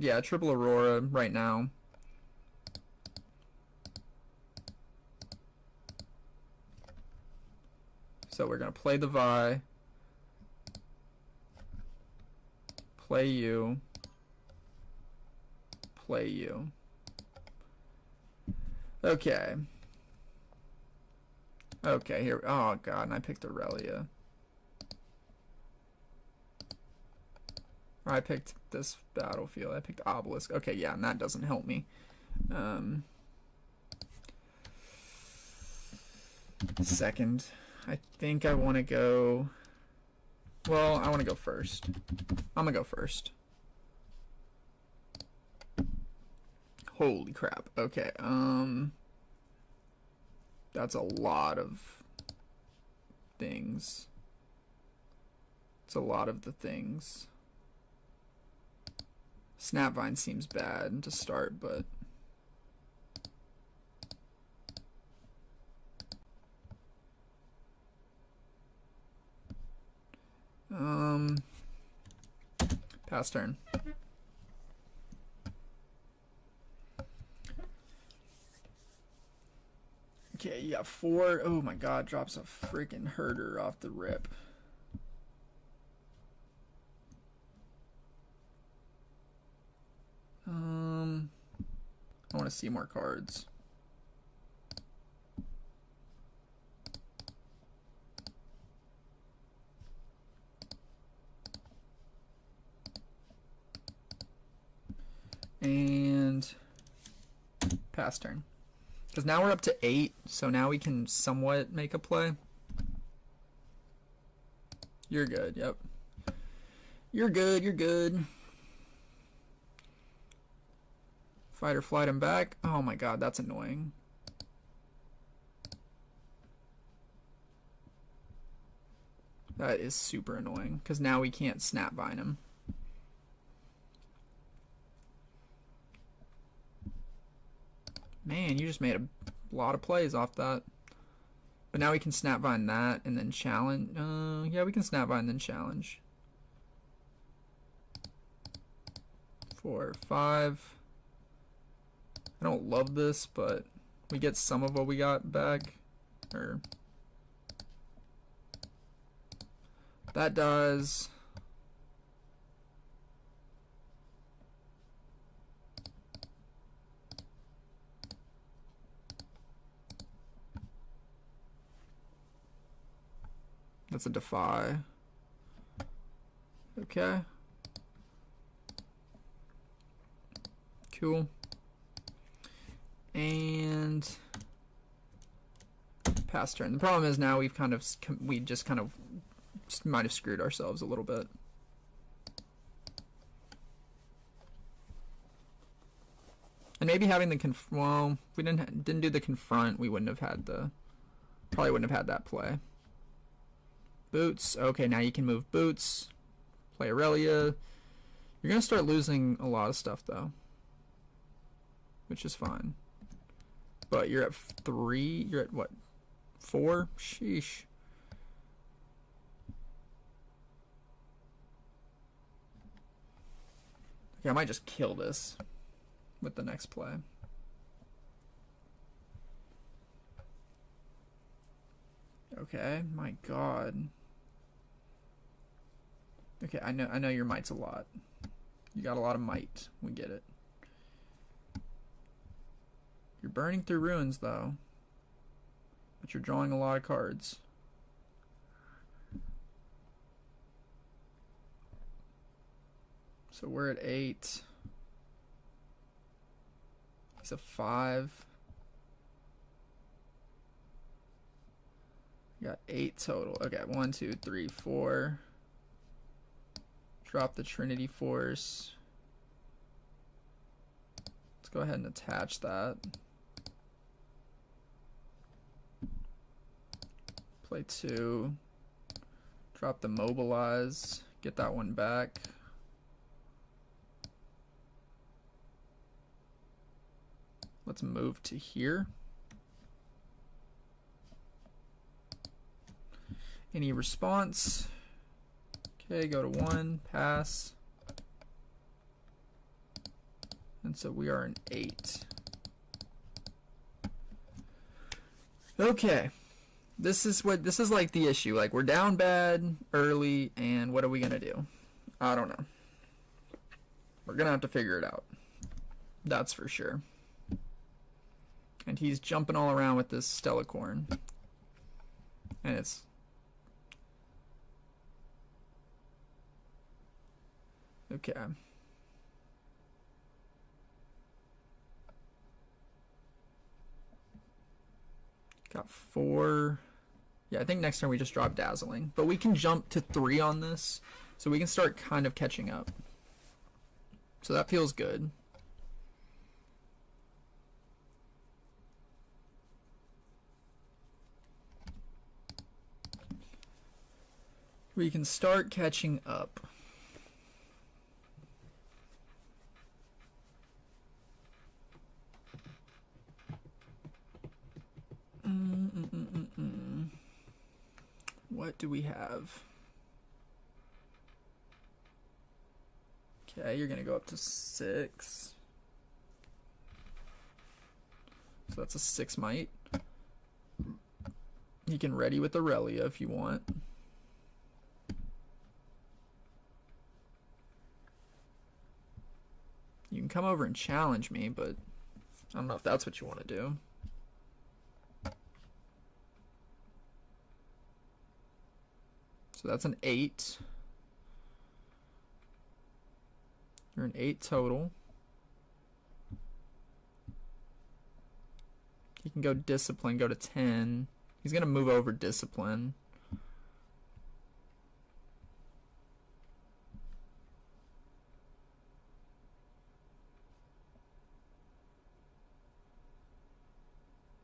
Yeah, triple Aurora right now. So we're going to play the Vi. Play you. Play you. Okay. Okay, here. Oh, God, and I picked Irelia. I picked this battlefield. I picked Obelisk. Okay, yeah, and that doesn't help me. Second. I think I want to go... Well, I want to go first. I'm going to go first. Holy crap. Okay, that's a lot of things. It's a lot of the things. Snapvine seems bad to start, but... pass turn. Okay, you got 4. Oh my god, drops a freaking herder off the rip. I want to see more cards. And pass turn. Because now we're up to 8, so now we can somewhat make a play. You're good, yep. You're good, you're good. Fight or flight him back. Oh my god, that's annoying. That is super annoying, because now we can't snapvine him. Man, you just made a lot of plays off that. But now we can snapvine that and then challenge. Yeah, we can snapvine and then challenge. 4, 5. I don't love this, but we get some of what we got back. Or that does. That's a defy. Okay. Cool. And pass turn. The problem is now we just kind of might have screwed ourselves a little bit. And maybe having the well, if we didn't do the confront, we wouldn't have had probably wouldn't have had that play. Boots. Okay, now you can move boots. Play Irelia. You're going to start losing a lot of stuff, though. Which is fine. But you're at 3. You're at, what, 4? Sheesh. Okay, I might just kill this with the next play. Okay, my god. Okay, I know your might's a lot. You got a lot of might. We get it. You're burning through ruins, though. But you're drawing a lot of cards. So we're at 8. He's a 5. You got 8 total. Okay, 1, 2, 3, 4. Drop the Trinity Force. Let's go ahead and attach that. Play 2. Drop the Mobilize. Get that one back. Let's move to here. Any response? Okay, go to 1, pass. And so we are an 8. Okay. This is like the issue. Like, we're down bad early, and what are we gonna do? I don't know. We're gonna have to figure it out. That's for sure. And he's jumping all around with this Stellacorn. And it's... Okay. Got 4. Yeah, I think next turn we just drop Dazzling. But we can jump to 3 on this, so we can start kind of catching up. So that feels good. We can start catching up. What do we have? Okay, you're gonna go up to 6. So that's a 6 might. You can ready with Irelia if you want. You can come over and challenge me, but I don't know if that's what you want to do. So that's an 8. You're an 8 total. He can go Discipline, go to 10. He's going to move over Discipline.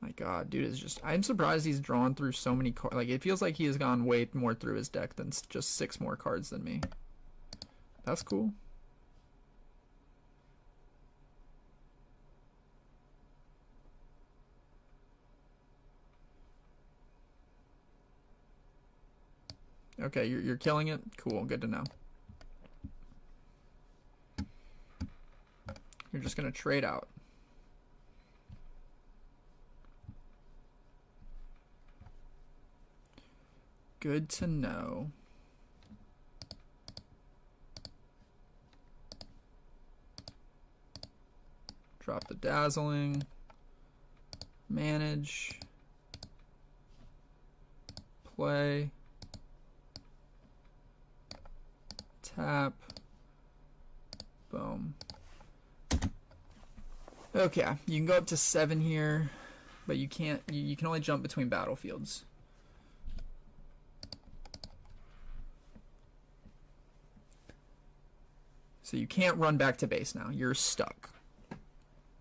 My God, dude is just... I'm surprised he's drawn through so many cards. Like, it feels like he has gone way more through his deck than just 6 more cards than me. That's cool. Okay, you're killing it? Cool, good to know. You're just going to trade out. Good to know. Drop the Dazzling. Manage. Play. Tap. Boom. Okay, you can go up to 7 here, but you can't. You can only jump between battlefields. So you can't run back to base now. You're stuck.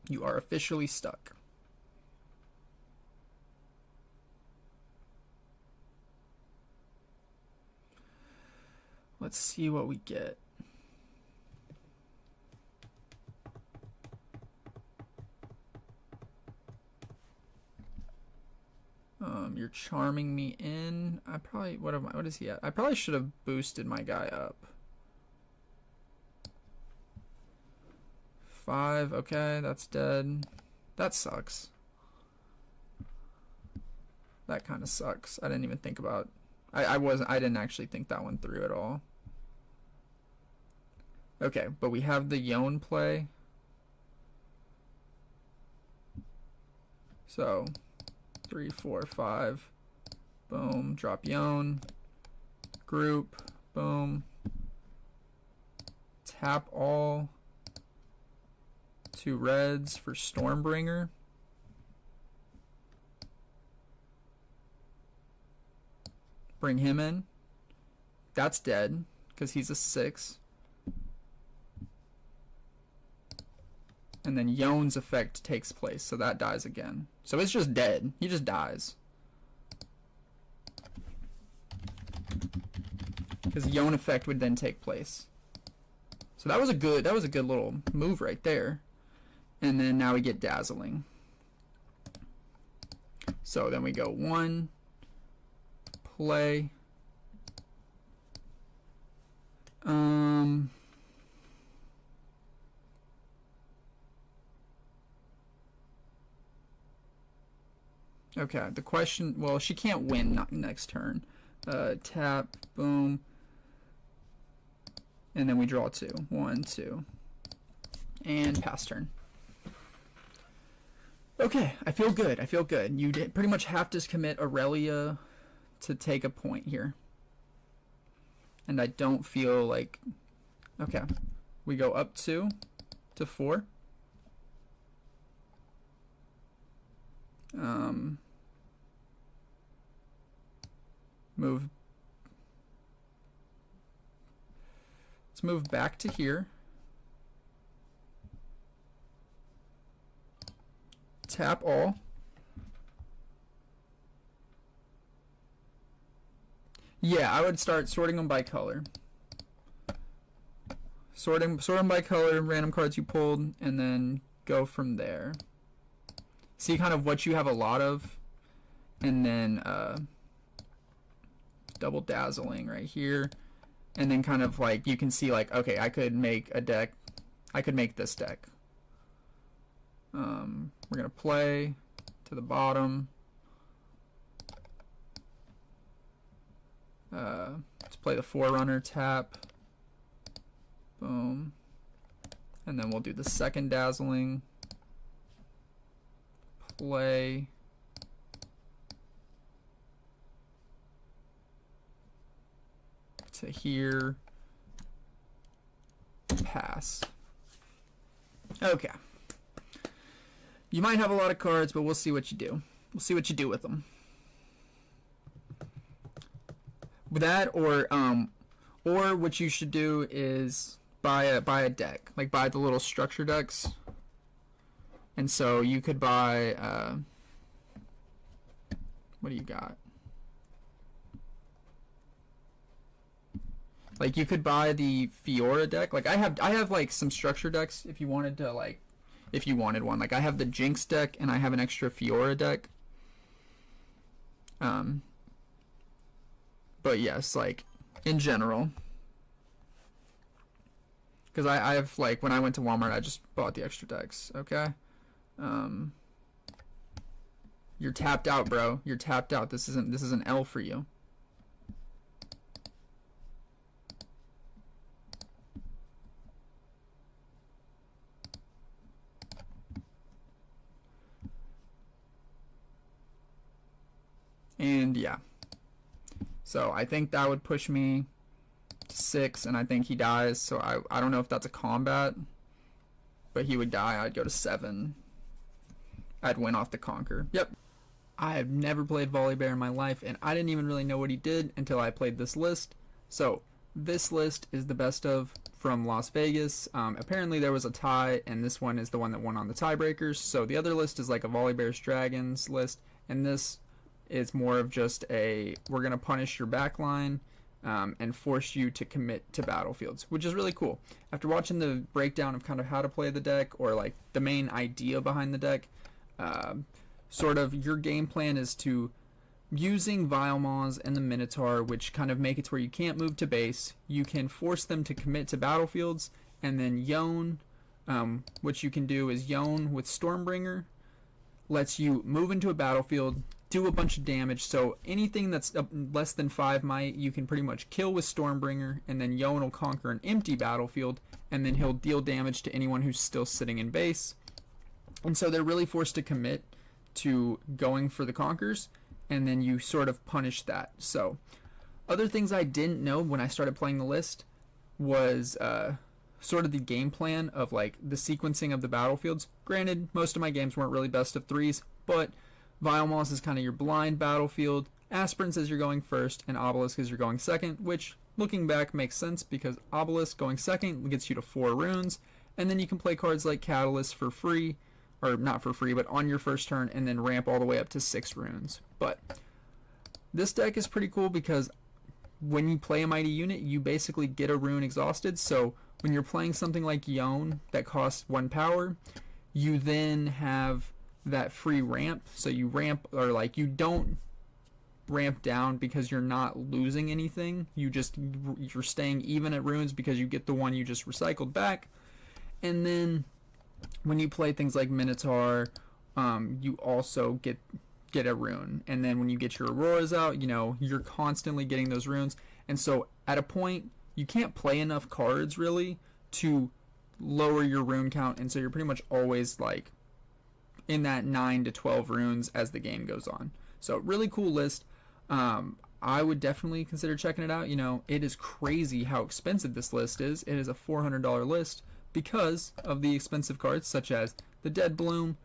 You are officially stuck. Let's see what we get. You're charming me in. I probably, what is he at? I probably should have boosted my guy up. 5, okay, that's dead. That sucks. That kind of sucks. I didn't even think about... I didn't actually think that one through at all. Okay, but we have the Yone play. So, 3, 4, 5. Boom, drop Yone. Group, boom. Tap all. 2 reds for Stormbringer. Bring him in. That's dead because he's a 6. And then Yone's effect takes place, so that dies again. So it's just dead. He just dies. Because Yone effect would then take place. So that was a good little move right there. And then now we get Dazzling. So then we go 1, play. Okay, the question, well, she can't win next turn. Tap, boom, and then we draw 2. 1, 2, and pass turn. Okay, I feel good. I feel good. You pretty much have to commit Irelia to take a point here. And I don't feel like... Okay, we go up 2 to 4. Move. Let's move back to here. Tap all. Yeah, I would start sorting them by color. Sort them by color, random cards you pulled, and then go from there. See kind of what you have a lot of, and then double dazzling right here, and then kind of like you can see like, okay, I could make a deck. I could make this deck. We're gonna play to the bottom. Let's play the Forerunner, tap, boom, and then we'll do the second dazzling, play, to here, pass. Okay. You might have a lot of cards, but we'll see what you do. We'll see what you do with them. With that, or what you should do is buy a deck, like buy the little structure decks. And so you could buy what do you got? Like you could buy the Fiora deck. Like I have like some structure decks if you wanted to, like if you wanted one. Like I have the Jinx deck and I have an extra Fiora deck. But yes, like in general, because I have, like, when I went to Walmart, I just bought the extra decks. Okay, you're tapped out, bro. You're tapped out. This is an L for you. And yeah, so I think that would push me to 6, and I think he dies. So I don't know if that's a combat, but he would die. I'd go to 7. I'd win off the Conquer. Yep. I have never played Volibear in my life, and I didn't even really know what he did until I played this list. So this list is the best of from Las Vegas. Apparently there was a tie, and this one is the one that won on the tiebreakers. So the other list is like a Volibear's Dragons list, and this is more of just a, we're going to punish your backline and force you to commit to battlefields, which is really cool. After watching the breakdown of kind of how to play the deck, or like the main idea behind the deck, sort of your game plan is to, using Vilemaws and the Minotaur, which kind of make it to where you can't move to base, you can force them to commit to battlefields, and then Yone, what you can do is Yone with Stormbringer lets you move into a battlefield, do a bunch of damage. So anything that's less than 5 might, you can pretty much kill with Stormbringer, and then Yone will conquer an empty battlefield, and then he'll deal damage to anyone who's still sitting in base. And so they're really forced to commit to going for the conquers, and then you sort of punish that. So other things I didn't know when I started playing the list was sort of the game plan of like the sequencing of the battlefields. Granted, most of my games weren't really best of 3s, but Vilemaws is kind of your blind battlefield, Aspirants as you're going first, and Obelisk as you're going second, which looking back makes sense because Obelisk going second gets you to 4 runes, and then you can play cards like Catalyst for free, or not for free, but on your first turn, and then ramp all the way up to 6 runes. But this deck is pretty cool because when you play a mighty unit, you basically get a rune exhausted. So when you're playing something like Yone that costs 1 power, you then have that free ramp. So you ramp, or like you don't ramp down because you're not losing anything. You're staying even at runes because you get the one you just recycled back. And then when you play things like Minotaur, you also get get a rune. And then when you get your auroras out, you know, you're constantly getting those runes. And so at a point, you can't play enough cards really to lower your rune count. And so you're pretty much always like in that 9 to 12 runes as the game goes on. So really cool list. I would definitely consider checking it out. You know, it is crazy how expensive this list is. It is a $400 list because of the expensive cards such as the Dead Bloom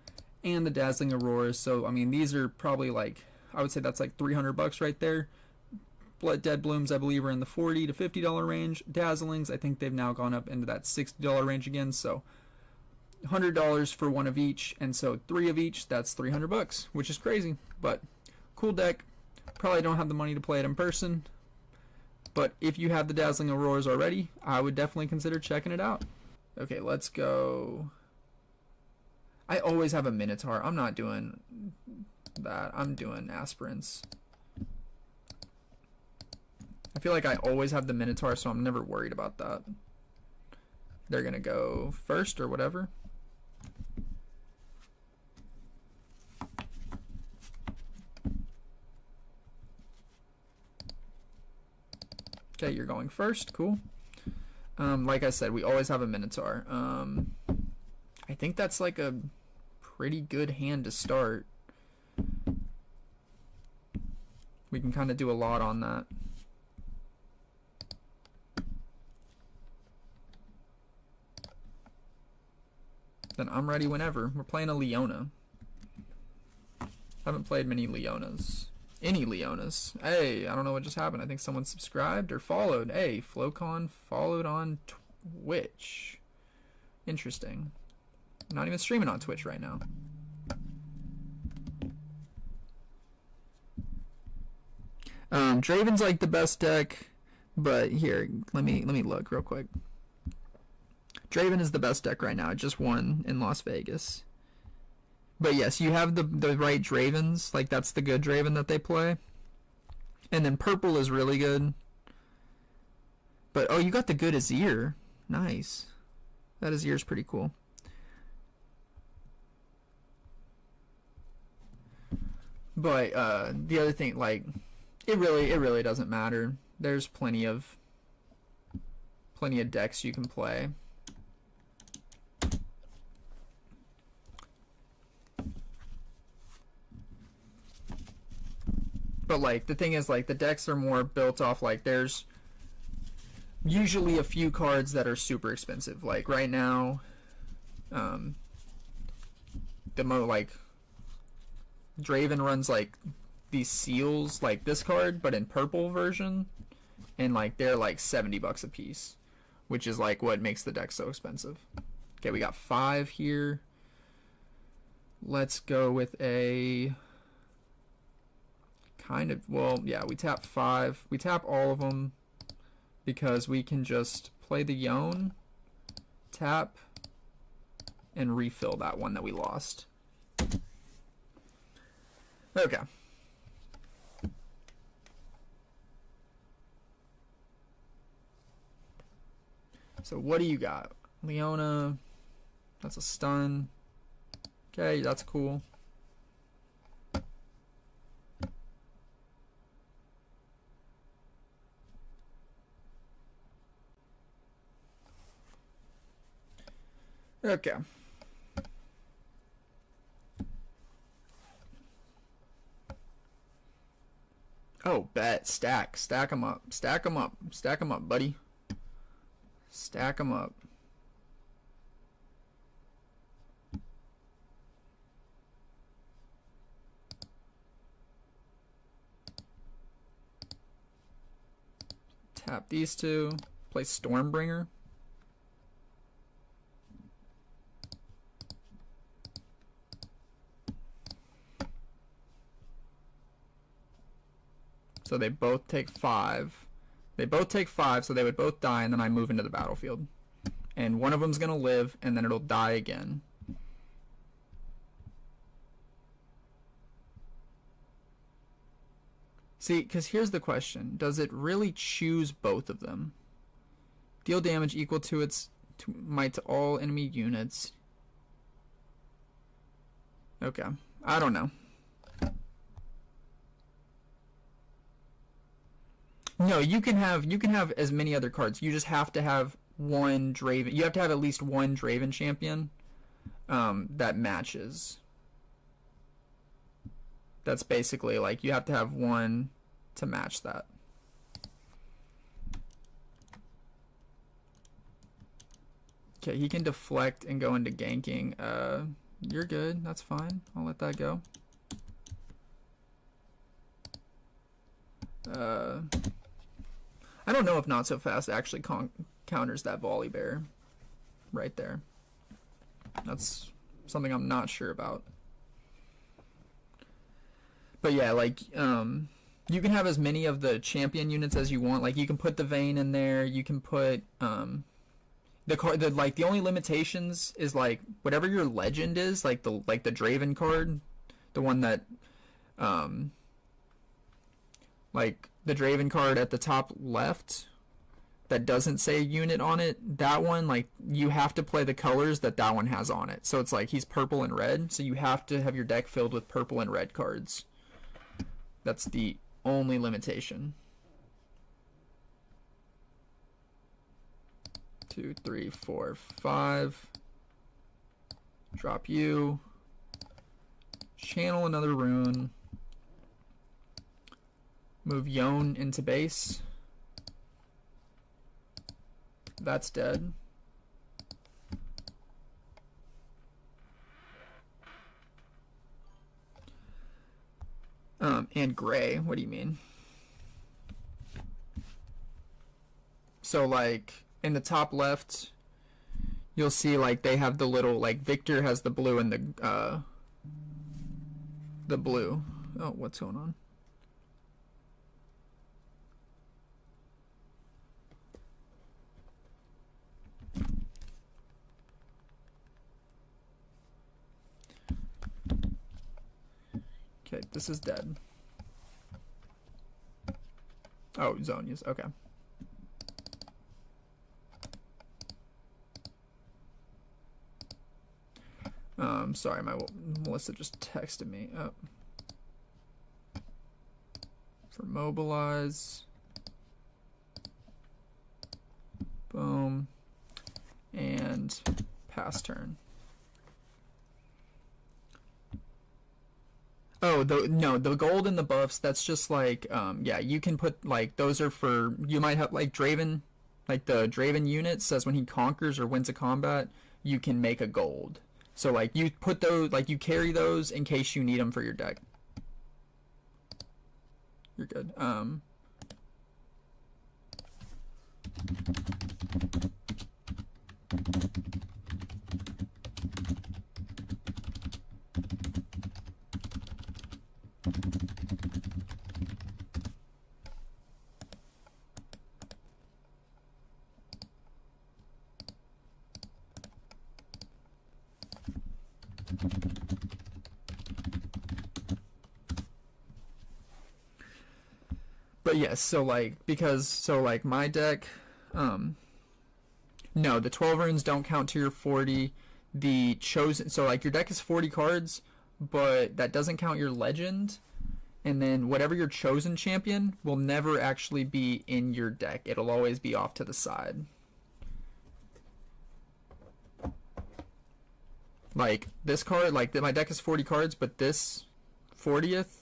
and the Dazzling Auroras. So I mean, these are probably like, I would say that's like $300 right there. Dead Blooms I believe are in the $40 to $50 range. Dazzlings I think they've now gone up into that $60 range again. So $100 for one of each, and so 3 of each, that's $300, which is crazy. But cool deck. Probably don't have the money to play it in person, but if you have the Dazzling Auroras already, I would definitely consider checking it out. Okay, let's go. I always have a Minotaur. I'm not doing that. I'm doing aspirants. I feel like I always have the Minotaur, so I'm never worried about that. They're gonna go first or whatever. Okay, you're going first. Cool. Like I said, we always have a Minotaur. I think that's like a pretty good hand to start. We can kind of do a lot on that. Then I'm ready whenever. We're playing a Leona. Haven't played many Leonas. Any Leonas. Hey, I don't know what just happened. I think someone subscribed or followed. Hey, Flocon followed on Twitch. Interesting. I'm not even streaming on Twitch right now. Draven's like the best deck, but here, let me look real quick. Draven is the best deck right now. It just won in Las Vegas. But yes, you have the right Dravens. Like, that's the good Draven that they play. And then purple is really good. But, oh, you got the good Azir. Nice. That Azir's pretty cool. But, the other thing, like, it really doesn't matter. There's plenty of decks you can play. But like the thing is, like, the decks are more built off, like, there's usually a few cards that are super expensive. Like right now, like Draven runs like these seals, like this card, but in purple version, and like they're like $70 a piece, which is like what makes the deck so expensive. Okay, we got 5 here. Let's go with a kind of, well, yeah, we tap 5. We tap all of them because we can just play the Yone, tap, and refill that one that we lost. Okay. So what do you got? Leona, that's a stun. Okay, that's cool. Okay. Oh, bet. Stack them up. Stack them up. Stack them up, buddy. Stack them up. Tap these two. Play Stormbringer. So they both take 5. They both take 5, so they would both die, and then I move into the battlefield. And one of them's going to live, and then it'll die again. See, because here's the question. Does it really choose both of them? Deal damage equal to its might to all enemy units. Okay. I don't know. No, you can have as many other cards. You just have to have one Draven. You have to have at least one Draven champion that matches. That's basically like you have to have one to match that. Okay, he can deflect and go into ganking. You're good. That's fine. I'll let that go. I don't know if Not So Fast actually counters that Volibear right there. That's something I'm not sure about. But yeah, like you can have as many of the champion units as you want. Like you can put the Vayne in there. You can put the only limitations is like whatever your legend is, like the Draven card, the one that like the Draven card at the top left that doesn't say unit on it, that one, like you have to play the colors that one has on it. So it's like he's purple and red, so you have to have your deck filled with purple and red cards. That's the only limitation. 2, 3, 4, 5. Drop you. Channel another rune. Move Yon into base. That's dead. And gray, what do you mean? So like in the top left, you'll see like they have the little, like Victor has the blue and the blue. Oh, what's going on? Okay, this is dead. Oh, Zonia's, okay. Sorry, Melissa just texted me. Oh. For mobilize. Boom. And pass turn. Oh, the gold and the buffs, that's just like, yeah, you can put, like, those are for, you might have, like, Draven, like, the Draven unit says when he conquers or wins a combat, you can make a gold. So, like, you put those, like, you carry those in case you need them for your deck. You're good. But yes, so like, my deck, no, the 12 runes don't count to your 40. The chosen, so like your deck is 40 cards, but that doesn't count your legend. And then whatever your chosen champion will never actually be in your deck. It'll always be off to the side. Like this card, like my deck is 40 cards, but this 40th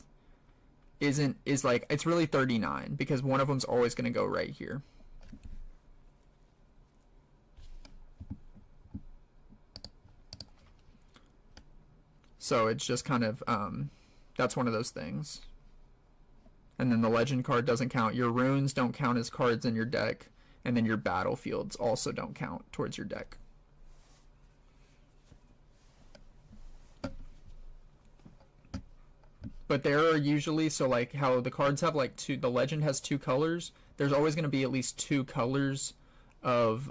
is like, it's really 39 because one of them's always going to go right here. So it's just kind of, that's one of those things. And then the legend card doesn't count. Your runes don't count as cards in your deck. And then your battlefields also don't count towards your deck. But there are usually, so like how the cards have like the legend has 2 colors, there's always going to be at least 2 colors of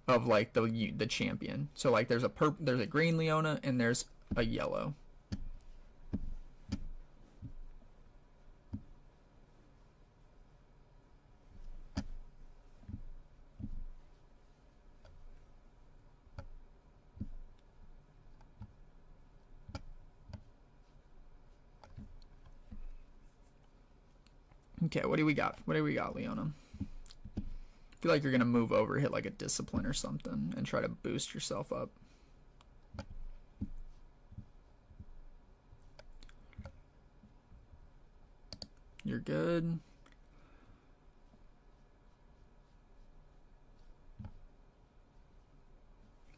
like the champion. So like there's a green Leona and there's a yellow. Okay, what do we got? What do we got, Leona? I feel like you're going to move over, hit like a discipline or something, and try to boost yourself up. You're good.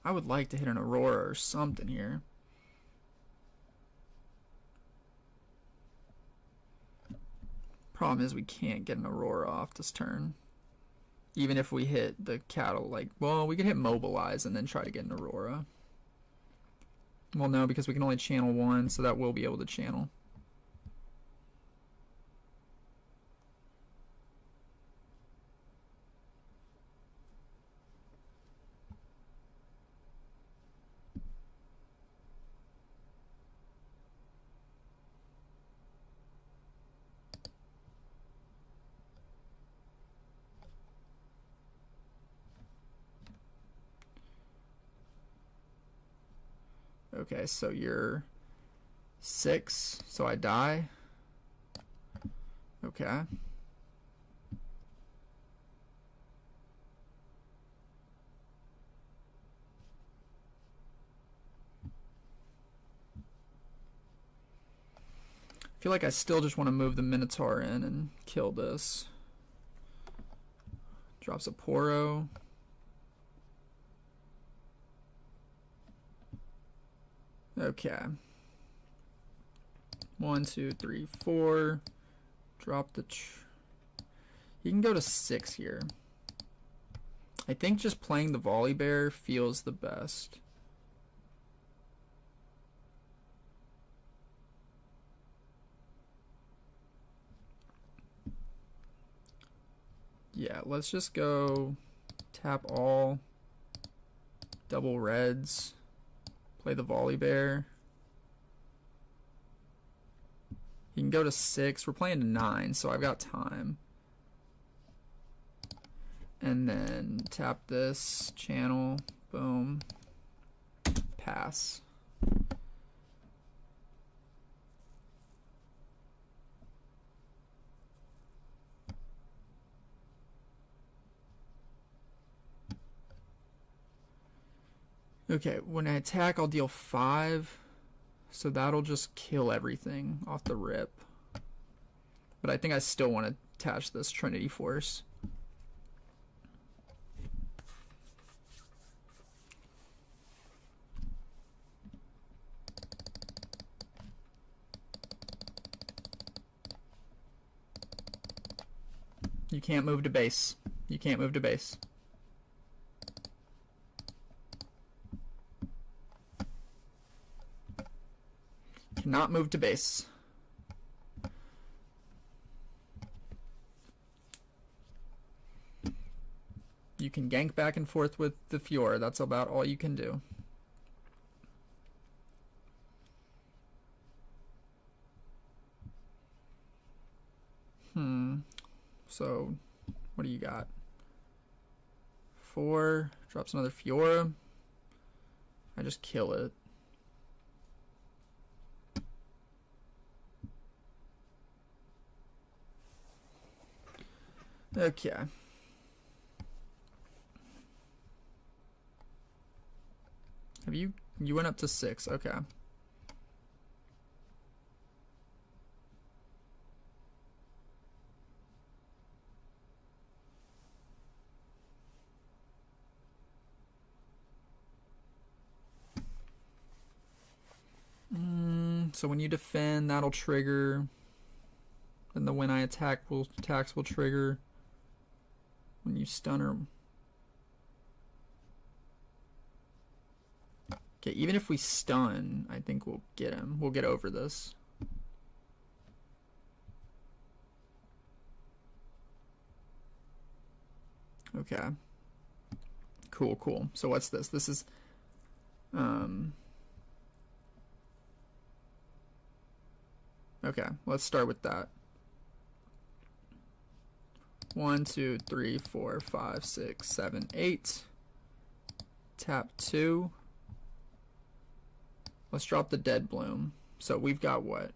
I would like to hit an aurora or something here. Problem is we can't get an aurora off this turn. Even if we hit the cattle, like, well, we could hit mobilize and then try to get an aurora. Well, no, because we can only channel one, so that will be able to channel. Okay, so you're 6, so I die. Okay. I feel like I still just want to move the Minotaur in and kill this. Drops a Poro. Okay. 1, 2, 3, 4. Drop the... You can go to 6 here. I think just playing the Volibear feels the best. Yeah, let's just go tap all, double reds, play the Volibear. You can go to 6. We're playing to 9, so I've got time. And then tap this, channel, boom, pass. Okay, when I attack, I'll deal 5. So that'll just kill everything off the rip. But I think I still want to attach this Trinity Force. You can't move to base. You can't move to base. Cannot move to base. You can gank back and forth with the Fiora. That's about all you can do. So, what do you got? 4. Drops another Fiora. I just kill it. Okay. Have you went up to 6, okay. So when you defend, that'll trigger. And the when I attack attacks will trigger. When you stun her. Okay, even if we stun, I think we'll get him. We'll get over this. Okay. Cool, cool. So what's this? This is okay, let's start with that. 1, 2, 3, 4, 5, 6, 7, 8. Tap 2. Let's drop the Dead Bloom. So we've got what?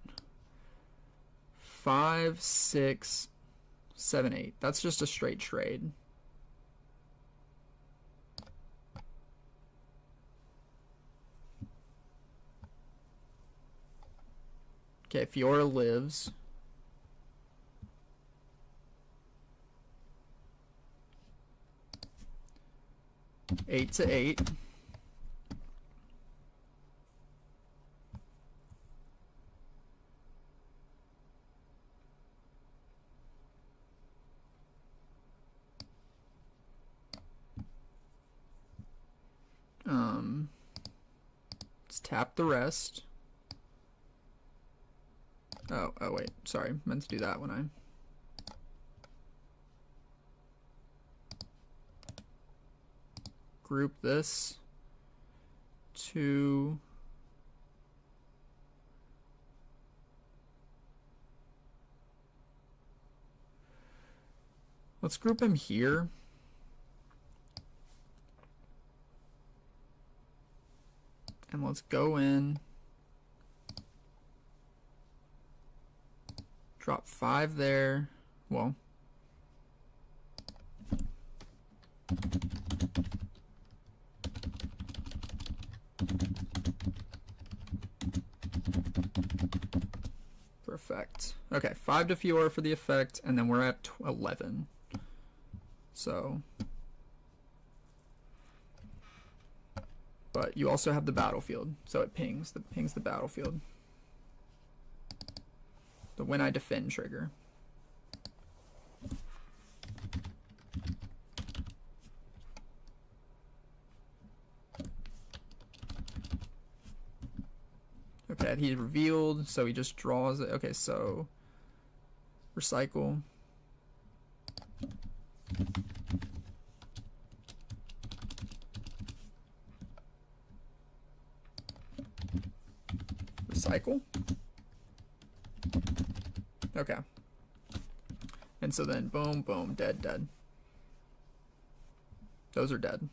5, 6, 7-8. That's just a straight trade. Okay, Fiora lives. Eight to 8. Let's tap the rest. Oh wait, sorry, meant to do that when I group this to let's group him here. And let's go in, drop 5 there. Well, for effect. Okay, 5 to Fiora for the effect, and then we're at 11. So, but you also have the battlefield, so it pings the battlefield. The when I defend trigger. Okay, he's revealed, so he just draws it. Okay, so recycle. Recycle. Okay. And so then boom, boom, dead, dead. Those are dead.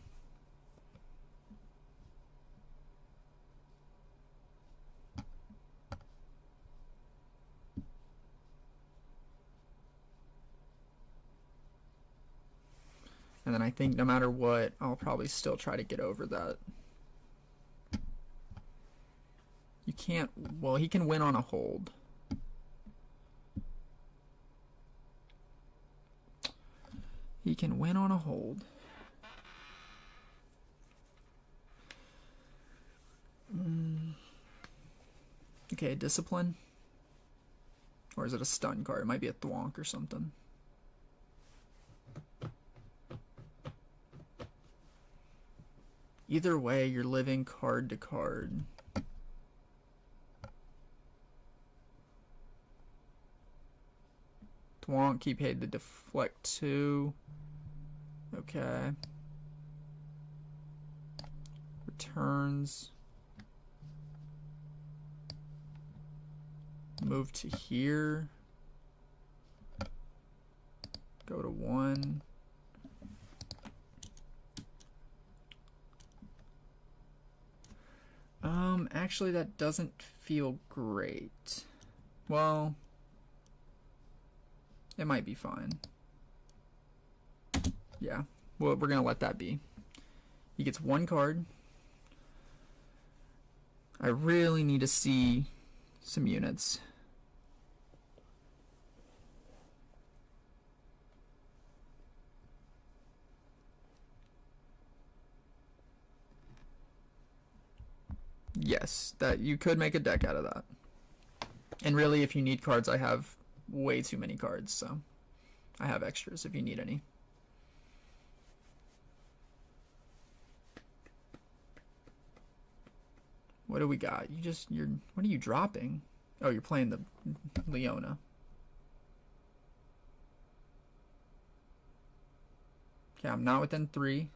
And then I think no matter what, I'll probably still try to get over that. You can't, well, he can win on a hold. He can win on a hold. Okay, discipline. Or is it a stun card? It might be a thwonk or something. Either way, you're living card to card. Thwonk, he paid the deflect 2. Okay. Returns. Move to here. Go to 1. Actually that doesn't feel great. Well, it might be fine. Yeah, well, we're gonna let that be. He gets 1 card. I really need to see some units. Yes, that you could make a deck out of that. And really, if you need cards, I have way too many cards, so I have extras if you need any. What do we got? What are you dropping? Oh, you're playing the Leona. Okay, I'm not within 3.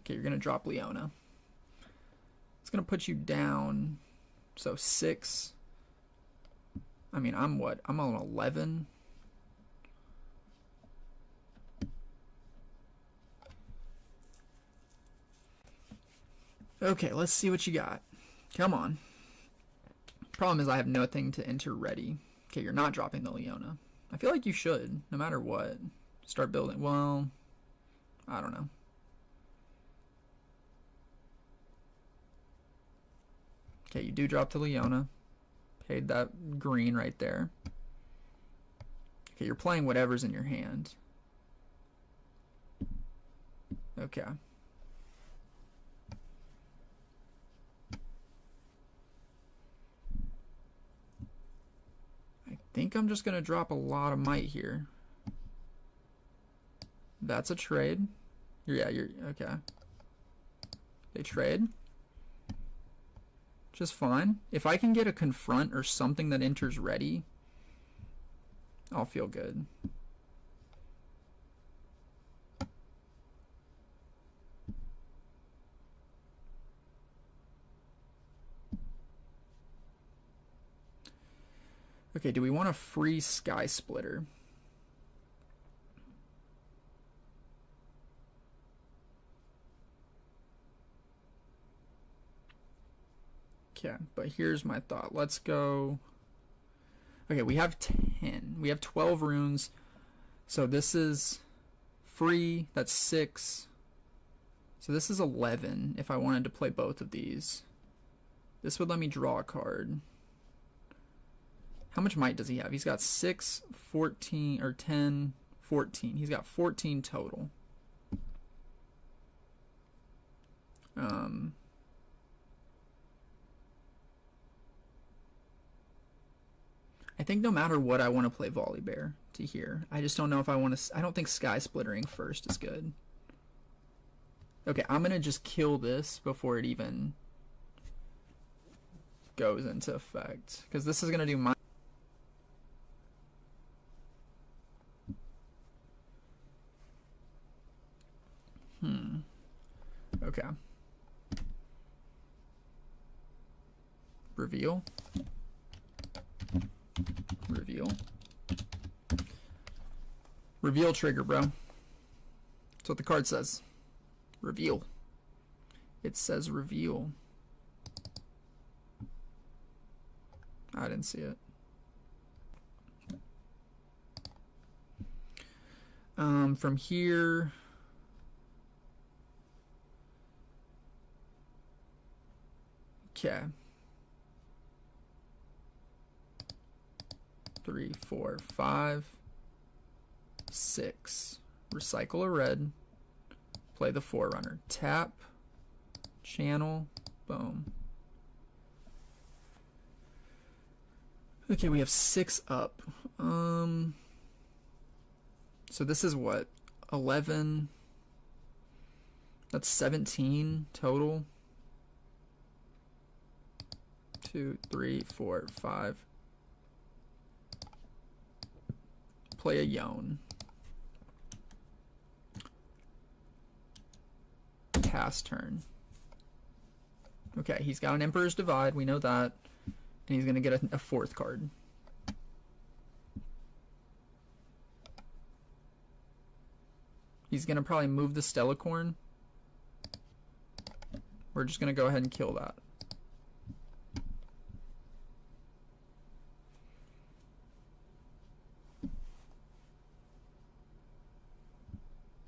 Okay, you're gonna drop Leona. It's gonna put you down. So 6. I mean, I'm what? I'm on 11. Okay, let's see what you got. Come on. Problem is I have nothing to enter ready. Okay, you're not dropping the Leona. I feel like you should, no matter what. Start building. Well, I don't know. Okay, you do drop the Leona. Paid that green right there. Okay, you're playing whatever's in your hand. Okay. I think I'm just going to drop a lot of might here. That's a trade. Yeah, you're okay. They trade. Just fine. If I can get a confront or something that enters ready, I'll feel good. Okay, do we want a free Sky Splitter? Okay, but here's my thought. Let's go. Okay, we have 10. We have 12 runes. So this is free. That's 6. So this is 11 if I wanted to play both of these. This would let me draw a card. How much might does he have? He's got 6, 14, or 10, 14. He's got 14 total. I think no matter what, I want to play Volibear to here. I just don't know if I want to. I don't think Sky Splittering first is good. Okay, I'm going to just kill this before it even goes into effect. Because this is going to do my. Okay. Reveal. Reveal. Reveal trigger, bro. That's what the card says. Reveal. It says reveal. I didn't see it. From here. Okay. 3, 4, 5, 6. Recycle a red. Play the Forerunner. Tap. Channel. Boom. Okay, we have 6 up. So this is what? 11. That's 17 total. 2, 3, 4, 5. Play a Yone. Pass turn. Okay, he's got an Emperor's Divide, we know that. And he's going to get a 4th card. He's going to probably move the Stellacorn. We're just going to go ahead and kill that.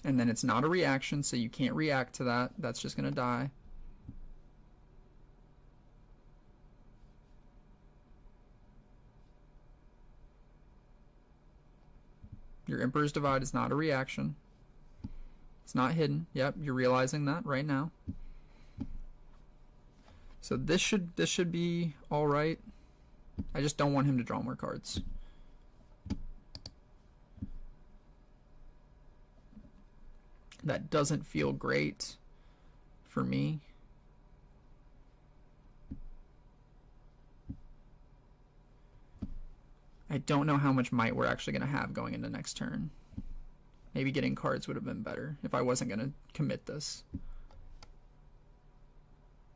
And then it's not a reaction, so you can't react to that. That's just going to die. Your Emperor's Divide is not a reaction. It's not hidden. Yep, you're realizing that right now. So this should be all right. I just don't want him to draw more cards. That doesn't feel great for me. I don't know how much might we're actually going to have going into next turn. Maybe getting cards would have been better if I wasn't going to commit this.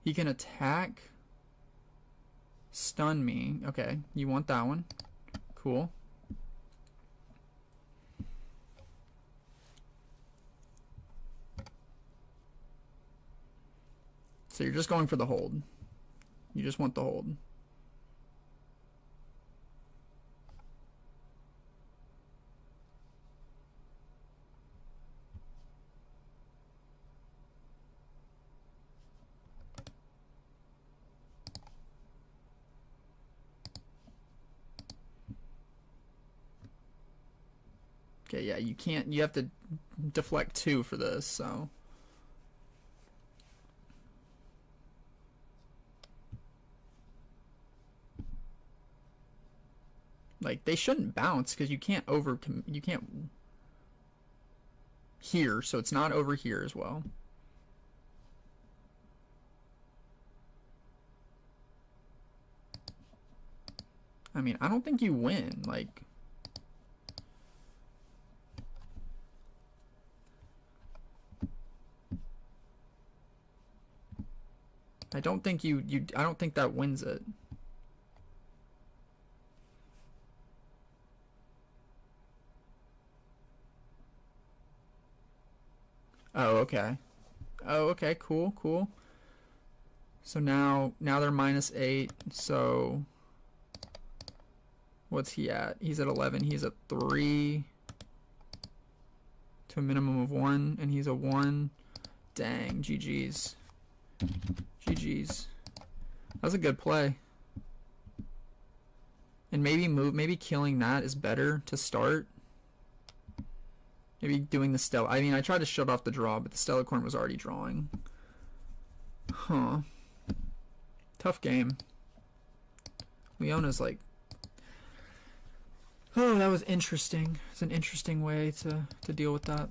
He can attack, stun me. Okay, you want that one. Cool. So you're just going for the hold. You just want the hold. Okay, yeah, you can't, you have to deflect 2 for this, so. Like, they shouldn't bounce because you can't you can't here, so it's not over here as well. I mean, I don't think you win, like. I don't think I don't think that wins it. Oh, okay. Oh, okay, cool, cool. So now they're -8, so what's he at? He's at 11, he's at 3 to a minimum of 1, and he's a 1. Dang, GG's. GG's. That was a good play. And maybe killing that is better to start. Maybe doing the Stella. I mean, I tried to shut off the draw, but the Stellarcorn was already drawing. Huh. Tough game. Leona's like... Oh, that was interesting. It's an interesting way to deal with that.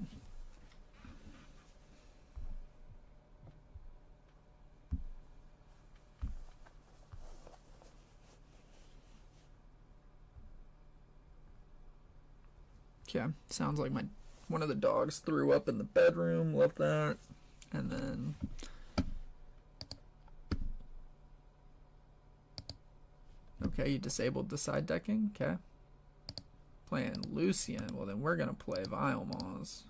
Yeah, sounds like one of the dogs threw up in the bedroom. Love that. And then okay, you disabled the side decking. Okay. Playing Lucian. Well, then we're gonna play Vilemoz.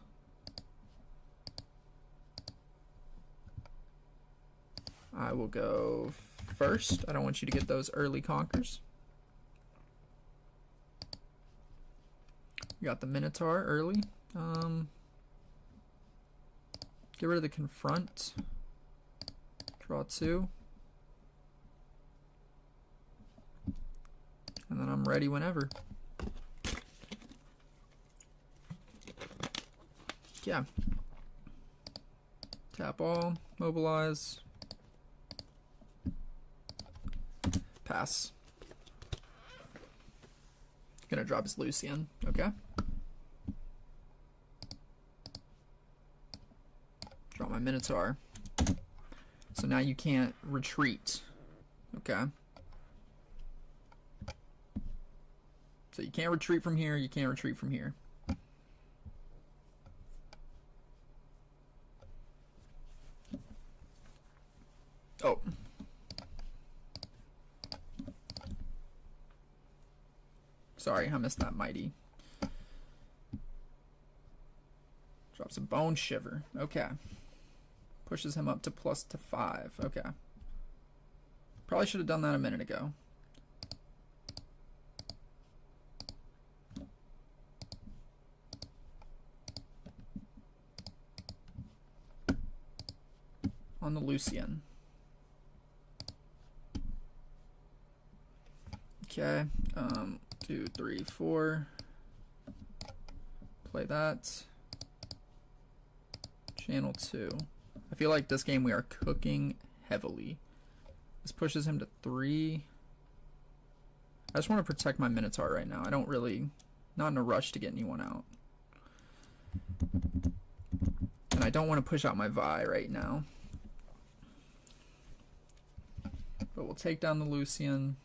I will go first. I don't want you to get those early conquers. We got the Minotaur early. Get rid of the Confront. Draw 2. And then I'm ready whenever. Yeah. Tap all. Mobilize. Pass. Gonna drop his Lucian. Okay. Draw my Minotaur. So now you can't retreat. Okay. So you can't retreat from here, you can't retreat from here. Oh. Sorry, I missed that mighty. Drops a Bone Shiver. Okay. Pushes him up to +5. Okay. Probably should have done that a minute ago. On the Lucian. Okay. 2, 3, 4. Play that. Channel 2. I feel like this game we are cooking heavily. This pushes him to 3. I just want to protect my Minotaur right now. I don't really... Not in a rush to get anyone out. And I don't want to push out my Vi right now. But we'll take down the Lucian.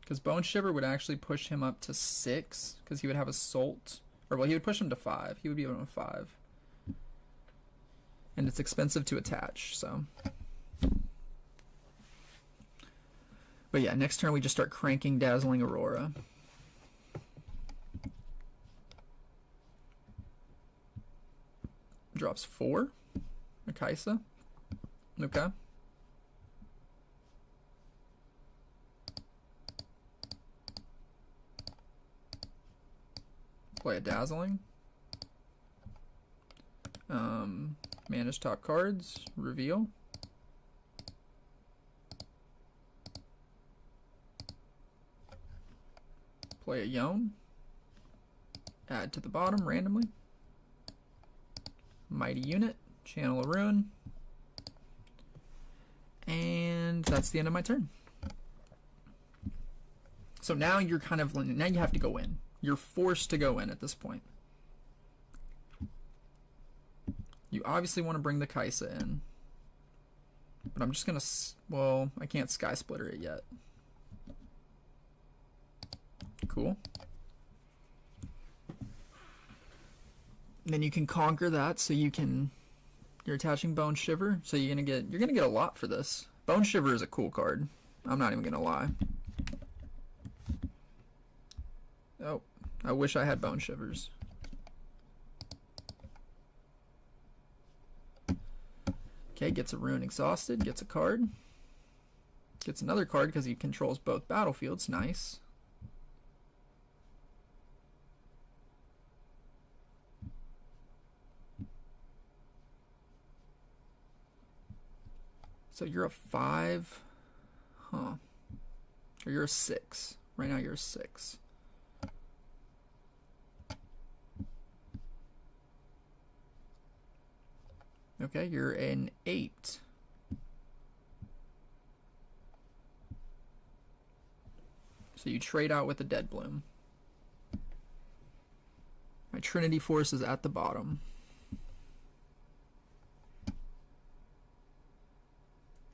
Because Bone Shiver would actually push him up to 6. Because he would have Assault. Or, well, he would push him to 5. He would be on 5. And it's expensive to attach, so. But yeah, next turn we just start cranking Dazzling Aurora. Drops 4. Akaisa. Okay. Play a Dazzling. Manage top cards. Reveal. Play a Yone. Add to the bottom randomly. Mighty Unit. Channel a Rune. And that's the end of my turn. So now you're kind of, now you have to go in. You're forced to go in at this point. You obviously want to bring the Kaisa in. But I'm just going to, well, I can't Sky Splitter it yet. Cool. Then you can conquer that, so you can, you're attaching Bone Shiver, so you're gonna get a lot for this. Bone Shiver is a cool card. I'm not even gonna lie. Oh, I wish I had Bone Shivers. Okay, gets a Rune Exhausted, gets a card. Gets another card because he controls both battlefields. Nice. So you're a 5, huh? Or you're a 6. Right now you're a 6. Okay, you're an 8. So you trade out with the Dead Bloom. My Trinity Force is at the bottom.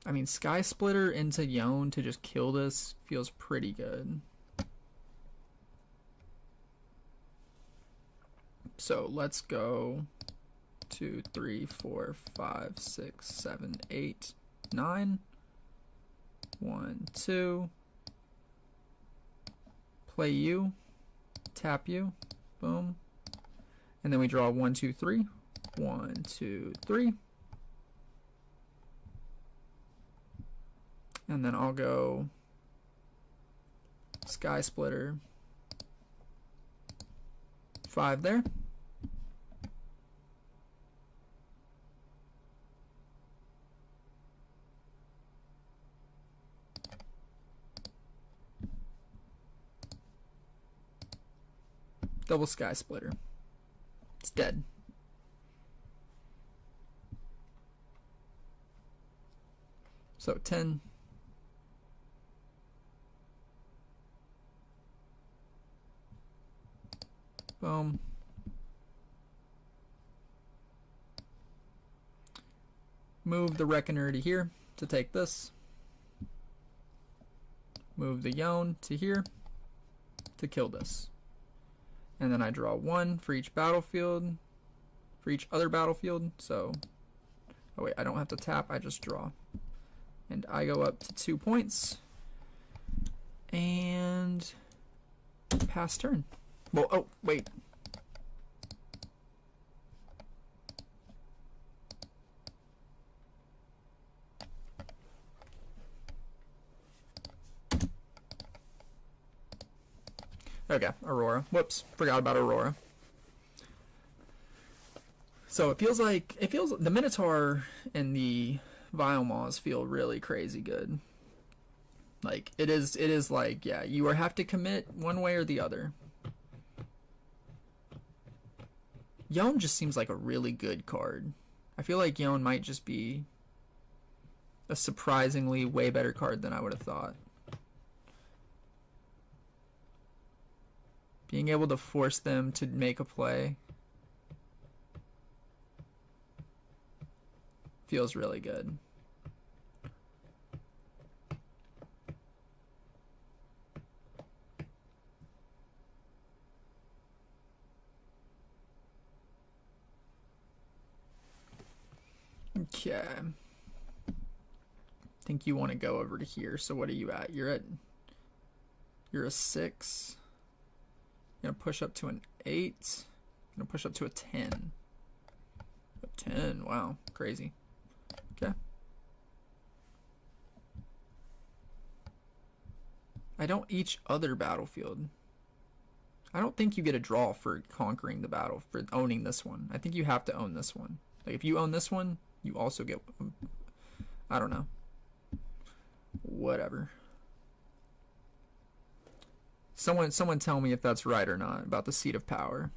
I mean, Sky Splitter into Yone to just kill this feels pretty good. So let's go 2, 3, 4, 5, 6, 7, 8, 9. 1, 2. Play you. Tap you. Boom. And then we draw 1, 2, 3. 1, 2, 3. And then I'll go Sky Splitter. 5 there. Double Sky Splitter. It's dead. So 10. Boom. Move the Reckoner to here to take this. Move the Yone to here to kill this. And then I draw 1 for each battlefield, for each other battlefield. So, oh wait, I don't have to tap, I just draw. And I go up to 2 points. And pass turn. Well, oh, wait. Okay, Aurora. Whoops, forgot about Aurora. So it feels the Minotaur and the Vialmaws feel really crazy good. Like it is like, yeah, you have to commit one way or the other. Yone just seems like a really good card. I feel like Yone might just be a surprisingly way better card than I would have thought. Being able to force them to make a play feels really good. Okay. I think you want to go over to here. So what are you at? You're a 6. Gonna push up to an 8. Gonna push up to a 10. A 10, wow, crazy. Okay. I don't each other battlefield. I don't think you get a draw for conquering the battle, for owning this one. I think you have to own this one. Like, if you own this one, you also get... I don't know. Whatever. Someone tell me if that's right or not about the Seat of Power.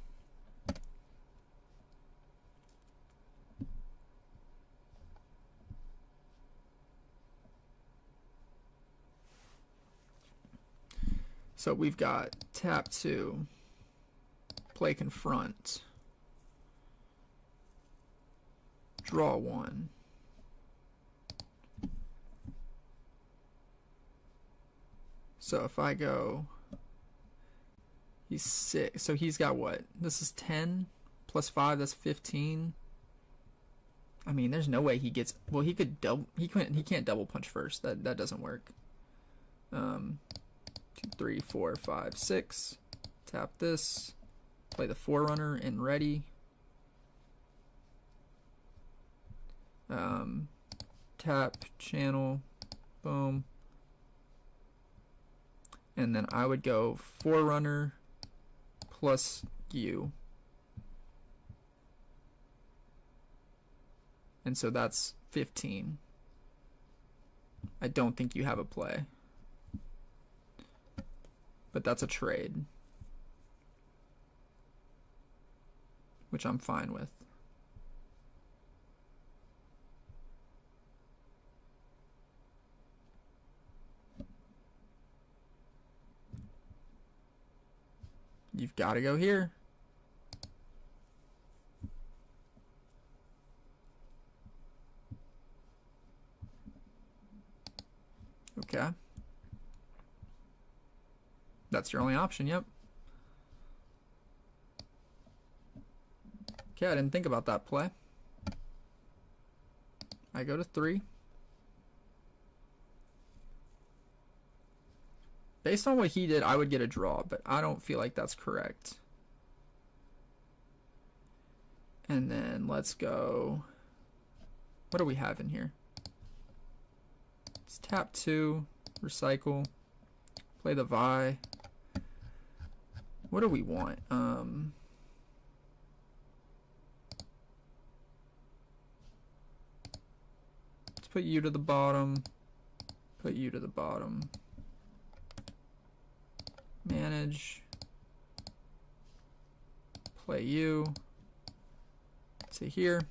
So we've got tap 2, play confront, draw 1. So if I go, he's 6, so he's got what? This is 10 plus 5, that's 15. I mean, there's no way he gets, well, he could double, he can't double punch first. That doesn't work. 2, 3, 4, 5, 6. Tap this. Play the Forerunner and ready. Tap channel. Boom. And then I would go Forerunner plus U. And so that's 15. I don't think you have a play. But that's a trade, which I'm fine with. You've got to go here. Okay. That's your only option, yep. Okay, I didn't think about that play. I go to 3. Based on what he did, I would get a draw, but I don't feel like that's correct. And then let's go... What do we have in here? Let's tap 2, recycle, play the Vi. What do we want? Let's put you to the bottom. Put you to the bottom. Manage. Play you to here.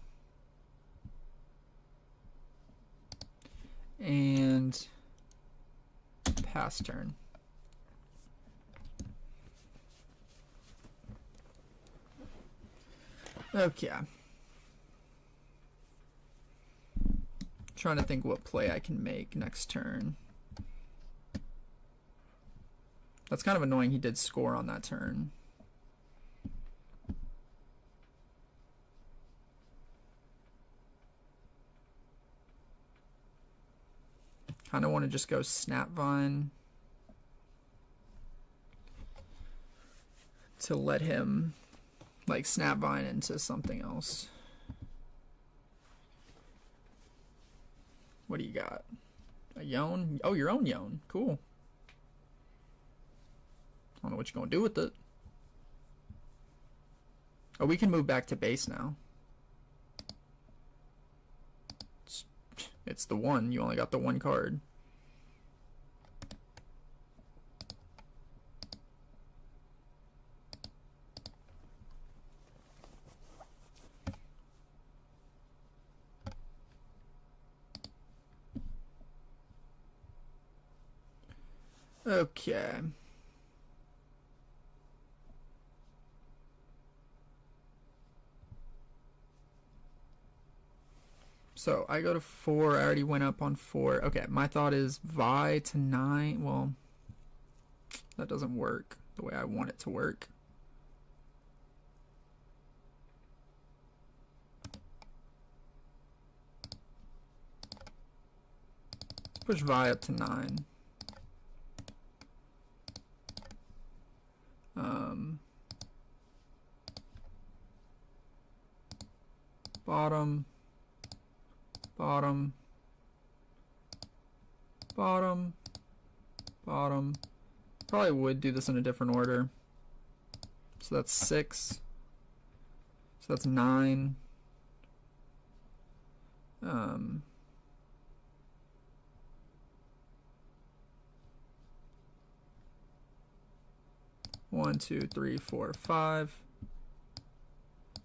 And pass turn. Okay. Trying to think what play I can make next turn. That's kind of annoying he did score on that turn. Kind of want to just go Snapvine to let him like Snapvine into something else. What do you got? A Yone? Oh, your own Yone. Cool. I don't know what you're going to do with it. Oh, we can move back to base now. It's the 1. You only got the 1 card. Okay. So I go to 4. I already went up on 4. Okay, my thought is Vi to 9. Well, that doesn't work the way I want it to work. Push Vi up to 9. Bottom. Bottom, bottom, bottom. Probably would do this in a different order. So that's 6. So that's 9. 1, 2, 3, 4, 5.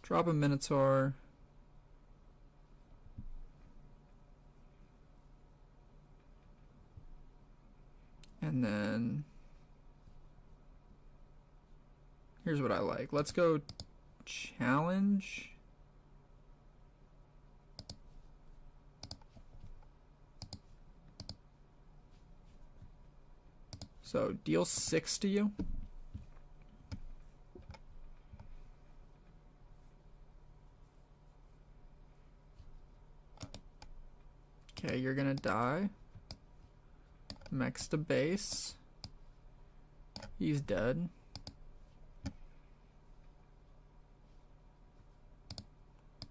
Drop a Minotaur. And then here's what I like. Let's go challenge. So deal 6 to you. Okay, you're gonna die. Mechs to base. He's dead.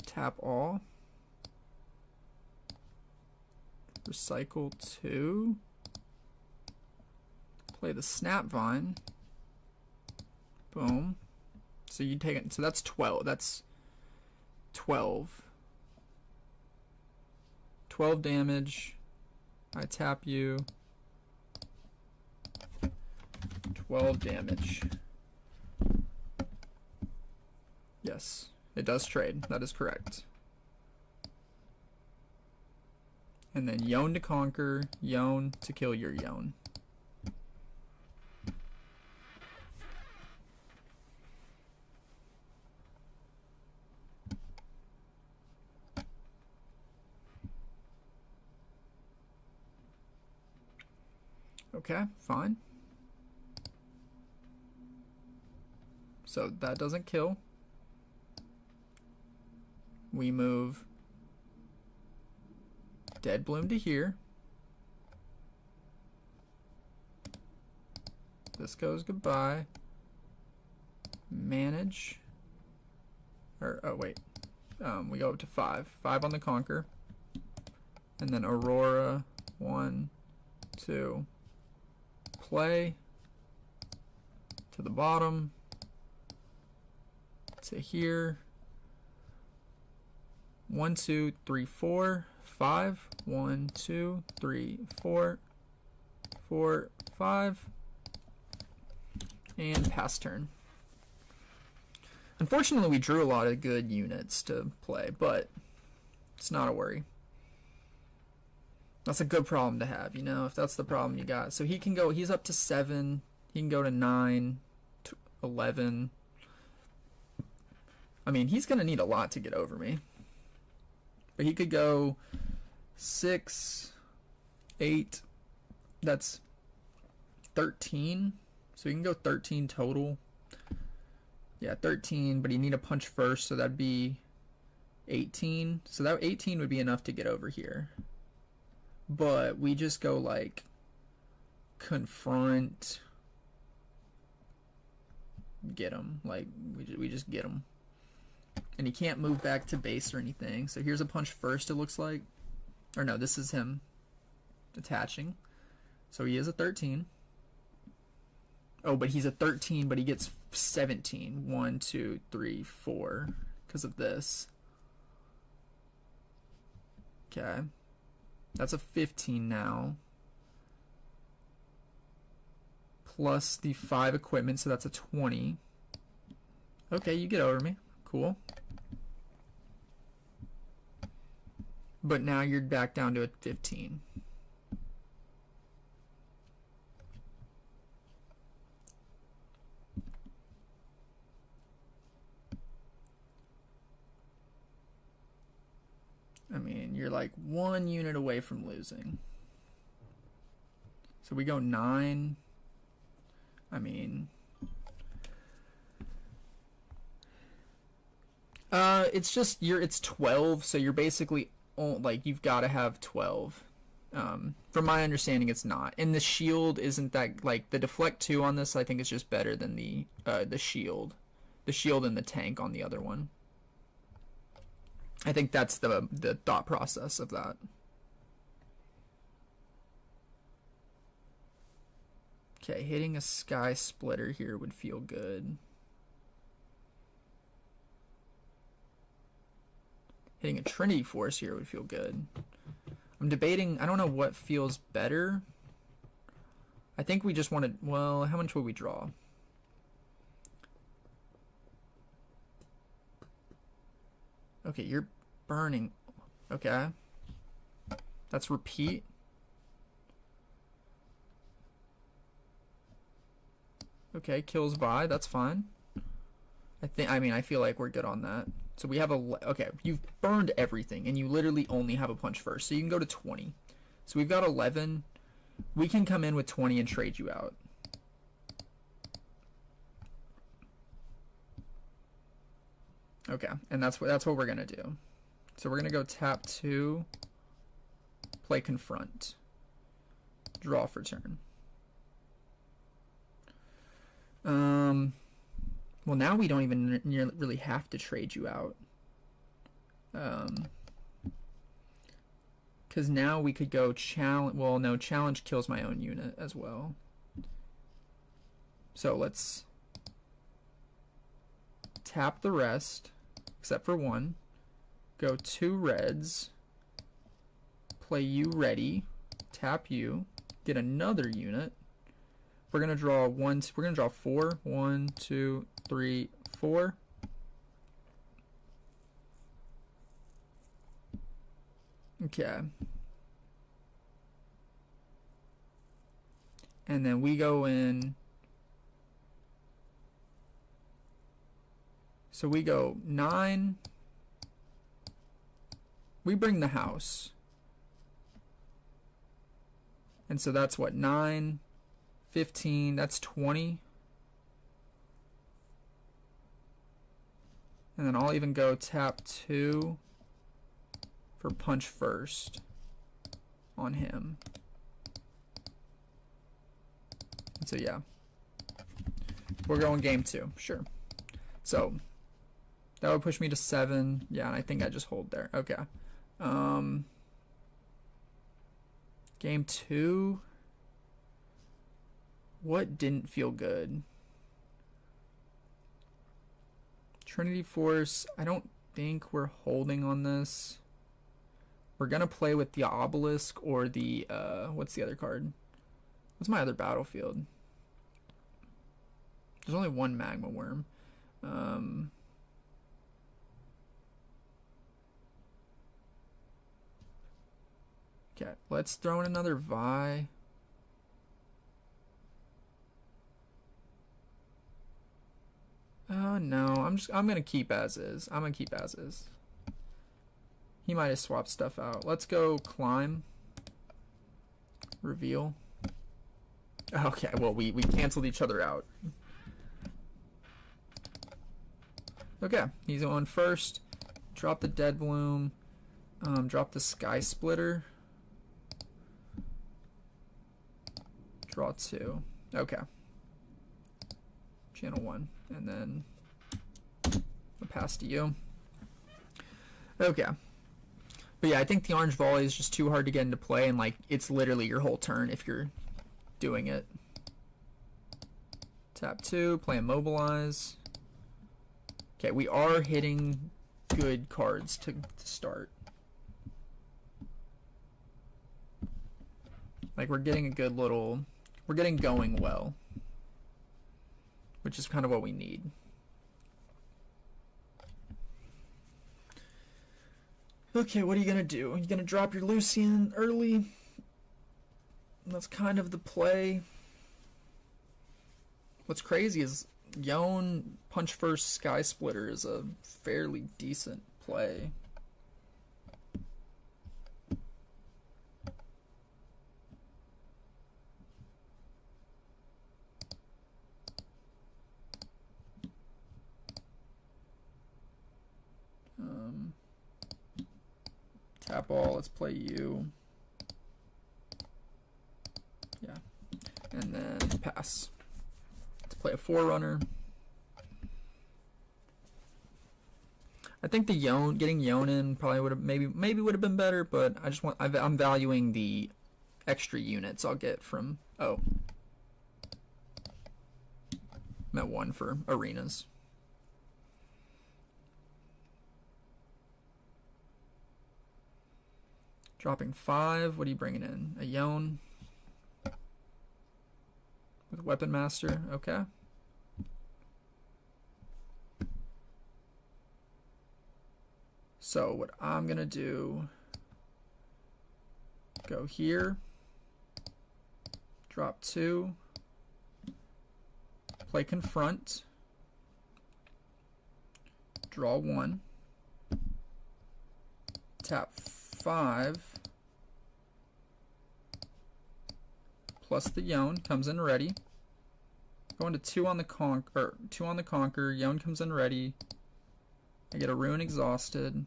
Tap all. Recycle 2. Play the Snapvine. Boom. So you take it. So that's 12. That's 12. 12 damage. I tap you. 12 damage. Yes, it does trade. That is correct. And then Yone to conquer, Yone to kill your Yone. Okay, fine. So that doesn't kill. We move Dead Bloom to here. This goes goodbye. Manage. Or, oh wait. We go up to 5. 5 on the conquer. And then Aurora. 1, 2. Play. To the bottom. To here. 1, 2, 3, 4, 5. 1, 2, 3, 4, 4, 5. And pass turn. Unfortunately, we drew a lot of good units to play, but it's not a worry. That's a good problem to have, you know, if that's the problem you got. So he can go, he's up to 7. He can go to 9, to 11. I mean, he's going to need a lot to get over me. But he could go 6, 8. That's 13. So he can go 13 total. Yeah, 13, but you need a punch first, so that'd be 18. So that 18 would be enough to get over here. But we just go like confront, get him. Like we just get him. And he can't move back to base or anything. So here's a punch first, it looks like. Or no, this is him attaching. So he is a 13. Oh, but he's a 13, but he gets 17. 1, 2, 3, 4. Because of this. Okay. That's a 15 now. Plus the 5 equipment, so that's a 20. Okay, you get over me. Cool. But now you're back down to a 15. I mean, you're like 1 unit away from losing. So we go 9. I mean, it's just it's 12, so you're basically like you've got to have 12. From my understanding, it's not. And the shield isn't that, like, the deflect 2 on this I think is just better than the shield. The shield and the tank on the other one. I think that's the thought process of that. Okay, hitting a sky splitter here would feel good. Hitting a Trinity Force here would feel good. I'm debating, I don't know what feels better. I think we just wanted, well, how much would we draw? Okay, you're burning. Okay. That's repeat. Okay, kills by, that's fine. I feel like we're good on that. So we have okay, you've burned everything and you literally only have a punch first. So you can go to 20. So we've got 11. We can come in with 20 and trade you out. Okay, and that's what we're gonna do. So we're gonna go tap 2, play confront, draw for turn. Well, now we don't even really have to trade you out. Because now we could go challenge. Well, no, challenge kills my own unit as well. So let's tap the rest, except for 1. Go 2 reds. Play you ready. Tap you. Get another unit. We're gonna draw 1. We're gonna draw 4. 1, 2, 3, 4. Okay. And then we go in. So we go 9. We bring the house. And so that's what, 9, 15, that's 20. And then I'll even go tap 2 for punch first on him. And so yeah, we're going game 2, sure. So that would push me to 7. Yeah, and I think I just hold there. Okay. Game 2. What didn't feel good? Trinity Force. I don't think we're holding on this. We're gonna play with the obelisk or the what's the other card? What's my other battlefield? There's only one magma worm. Okay, let's throw in another Vi. No, I'm gonna keep as is. I'm gonna keep as is. He might have swapped stuff out. Let's go climb. Reveal. Okay, well we canceled each other out. Okay, he's on first. Drop the Dead Bloom. Drop the Sky Splitter. Draw 2. Okay. Channel 1. And then I'll pass to you. Okay. But yeah, I think the orange volley is just too hard to get into play, and like it's literally your whole turn if you're doing it. Tap 2, play Immobilize. Okay, we are hitting good cards to start. Like we're getting a good little, we're getting going well, which is kind of what we need. Okay, what are you gonna do? Are you gonna drop your Lucian early? That's kind of the play. What's crazy is Yon punch first Sky Splitter is a fairly decent play. Tap all, let's play you. Yeah. And then pass. Let's play a Forerunner. I think the Yon, getting Yon in probably would have maybe would have been better, but I just want I'm valuing the extra units I'll get from I'm at 1 for arenas. Dropping 5. What are you bringing in? A Yone with Weapon Master. Okay. So what I'm gonna do, go here, drop 2, play Confront, draw 1, tap 5, plus the Yone comes in ready. Going to 2 on the Conquer, Yone comes in ready. I get a Rune Exhausted.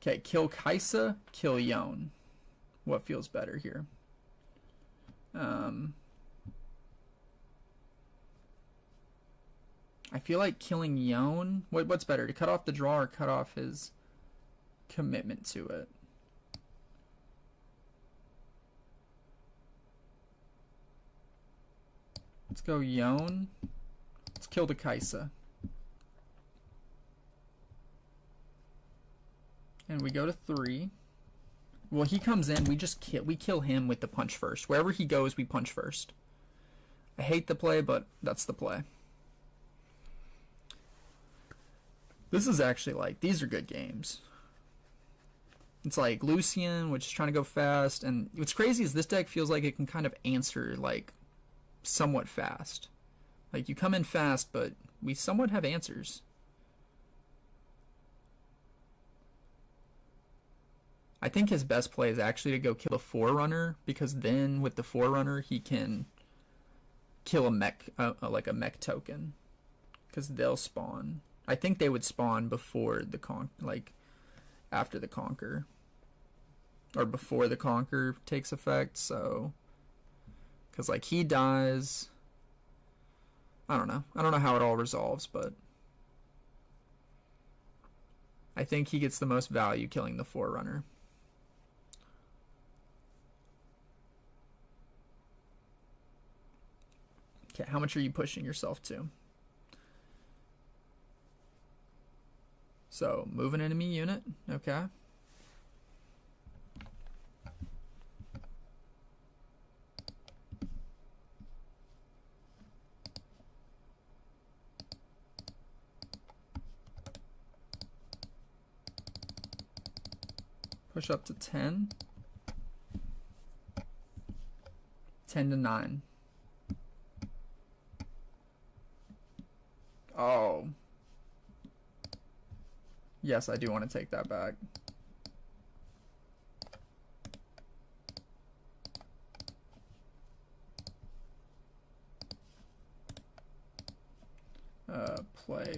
Okay, kill Kaisa, kill Yone. What feels better here? I feel like killing Yone. What's better, to cut off the draw or cut off his commitment to it? Let's go Yone. Let's kill the Kaisa. And we go to 3. Well, he comes in, we kill him with the punch first. Wherever he goes, we punch first. I hate the play, but that's the play. This is actually like, these are good games. It's like Lucian, which is trying to go fast, and what's crazy is this deck feels like it can kind of answer like somewhat fast. Like you come in fast, but we somewhat have answers. I think his best play is actually to go kill a Forerunner, because then with the Forerunner he can kill a mech, like a mech token, because they'll spawn. I think they would spawn before the after the Conquer, or before the Conquer takes effect. So, because like he dies, I don't know how it all resolves, but I think he gets the most value killing the Forerunner. Okay, how much are you pushing yourself to? So, move an enemy unit. Okay. Push up to 10. 10 to 9. Oh. Yes, I do want to take that back.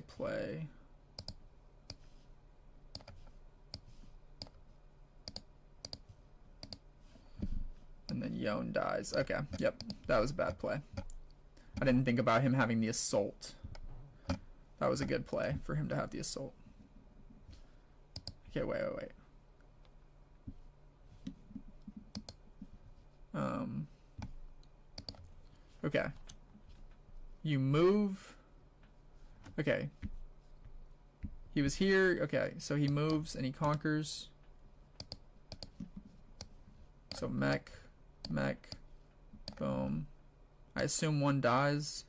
Play. And then Yone dies. Okay, yep, that was a bad play. I didn't think about him having the assault. That was a good play for him to have the assault. Okay, wait. Okay. You move. Okay. He was here. Okay, so he moves and he conquers. So mech. Boom. I assume one dies.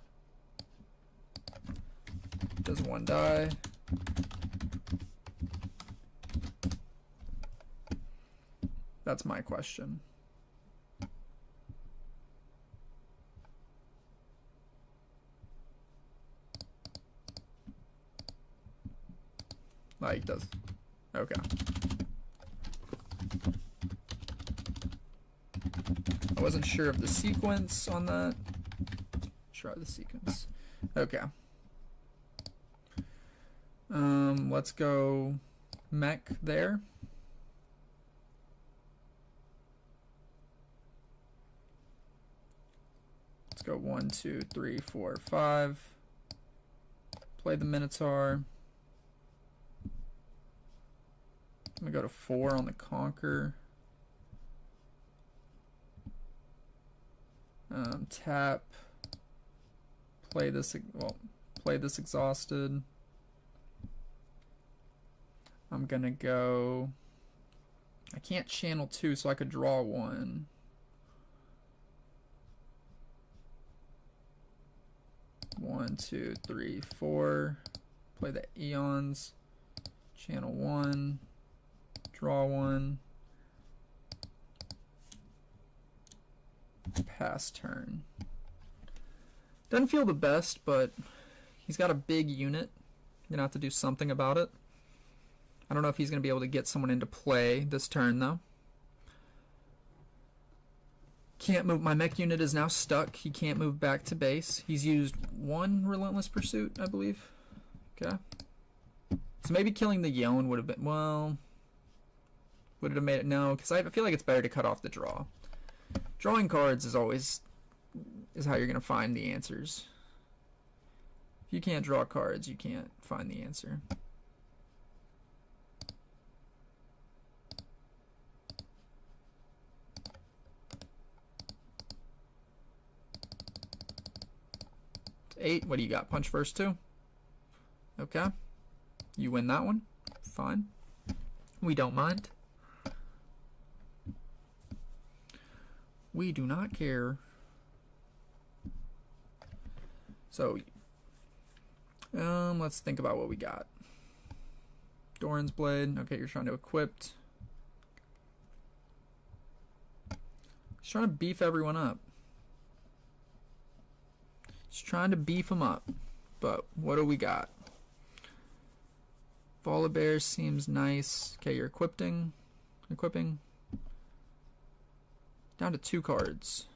Does one die? That's my question. Like, does. Okay. I wasn't sure of the sequence on that. Try the sequence. Okay. Let's go mech there. Let's go 1, 2, 3, 4, 5. Play the Minotaur. I'm gonna go to 4 on the Conquer. Tap. Play this. Well, play this exhausted. I'm gonna go, I can't channel 2, so I could draw 1. One, two, three, four. Play the eons. Channel 1. Draw 1. Pass turn. Doesn't feel the best, but he's got a big unit. You're gonna have to do something about it. I don't know if he's gonna be able to get someone into play this turn though. Can't move. My mech unit is now stuck. He can't move back to base. He's used 1 Relentless Pursuit, I believe. Okay. So maybe killing the Yon would have been, well, would it have made it? No, because I feel like it's better to cut off the draw. Drawing cards is always how you're going to find the answers. If you can't draw cards, you can't find the answer. It's 8. What do you got? Punch first 2? Okay. You win that one. Fine. We don't mind. We do not care. So, let's think about what we got. Doran's Blade. Okay, you're trying to equip. He's trying to beef everyone up. He's trying to beef them up. But what do we got? Volibear seems nice. Okay, you're equipping. Down to 2 cards.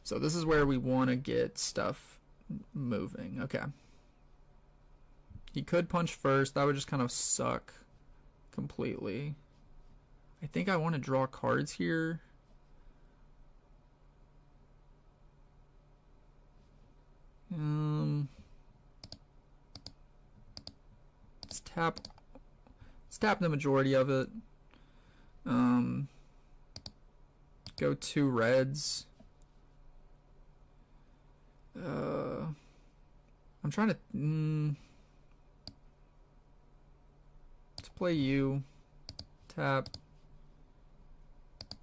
So this is where we want to get stuff moving. Okay. He could punch first. That would just kind of suck completely. I think I want to draw cards here. Let's tap the majority of it. Go 2 reds. I'm trying to let's play you. Tap.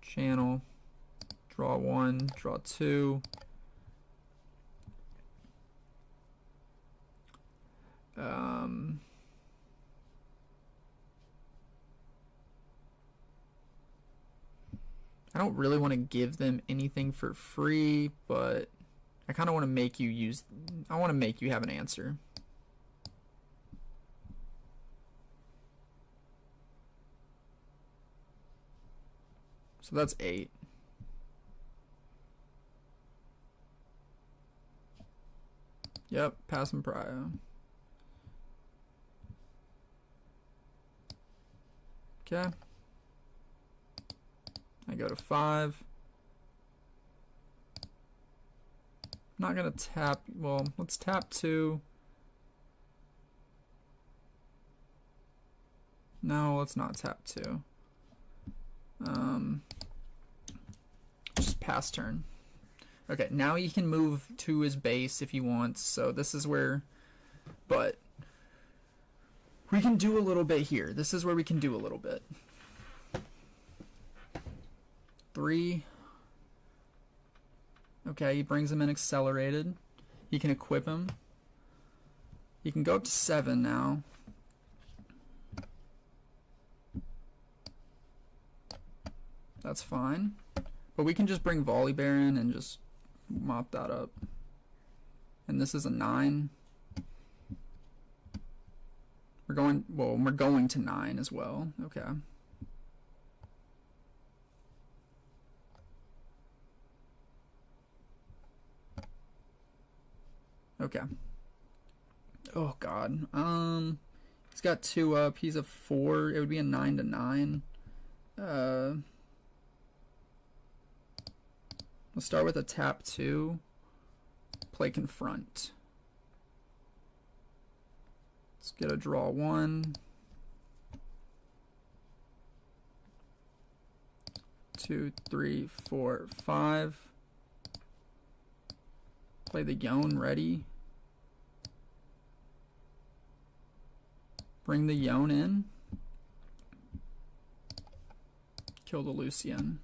Channel. Draw 1. Draw 2. I don't really want to give them anything for free, but I kind of want to make you use, I want to make you have an answer. So that's 8. Yep, pass and prio. Okay. I go to 5. Not gonna tap, well, let's tap 2. No, let's not tap 2. Just pass turn. Okay, now he can move to his base if he wants, so this is where, but we can do a little bit here. This is where we can do a little bit. 3. Okay, he brings him in accelerated. He can equip him. He can go up to 7 now. That's fine. But we can just bring Volibear in and just mop that up. And this is a 9. We're going to 9 as well. Okay. Okay. Oh god. He's got 2 up. He's a 4. It would be a 9 to 9. We'll start with a tap 2. Play confront. Let's get a draw 1. 2, 3, 4, 5. Play the Yon ready. Bring the Yone in. Kill the Lucian.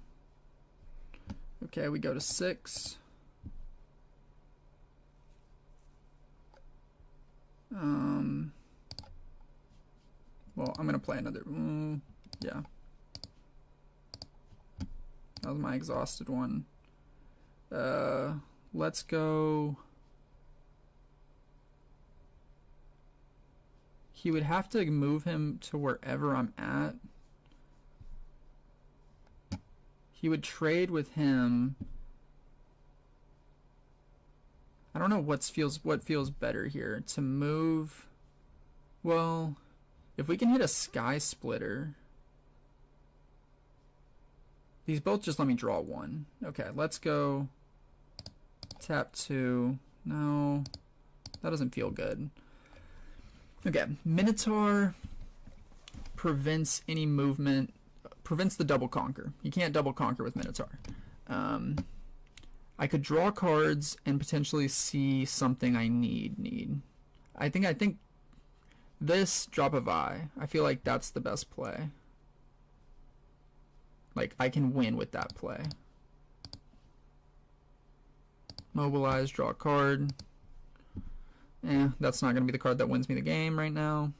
Okay, we go to 6. Well, I'm gonna play another. Yeah. That was my exhausted one. Let's go. He would have to move him to wherever I'm at. He would trade with him. I don't know what feels better here. To move. Well, if we can hit a Sky Splitter. These both just let me draw 1. Okay, let's go. Tap 2. No, that doesn't feel good. Okay, Minotaur prevents any movement, prevents the double conquer. You can't double conquer with Minotaur. I could draw cards and potentially see something I need. I think this drop of eye. I feel like that's the best play. Like I can win with that play. Mobilize, draw a card. That's not going to be the card that wins me the game right now.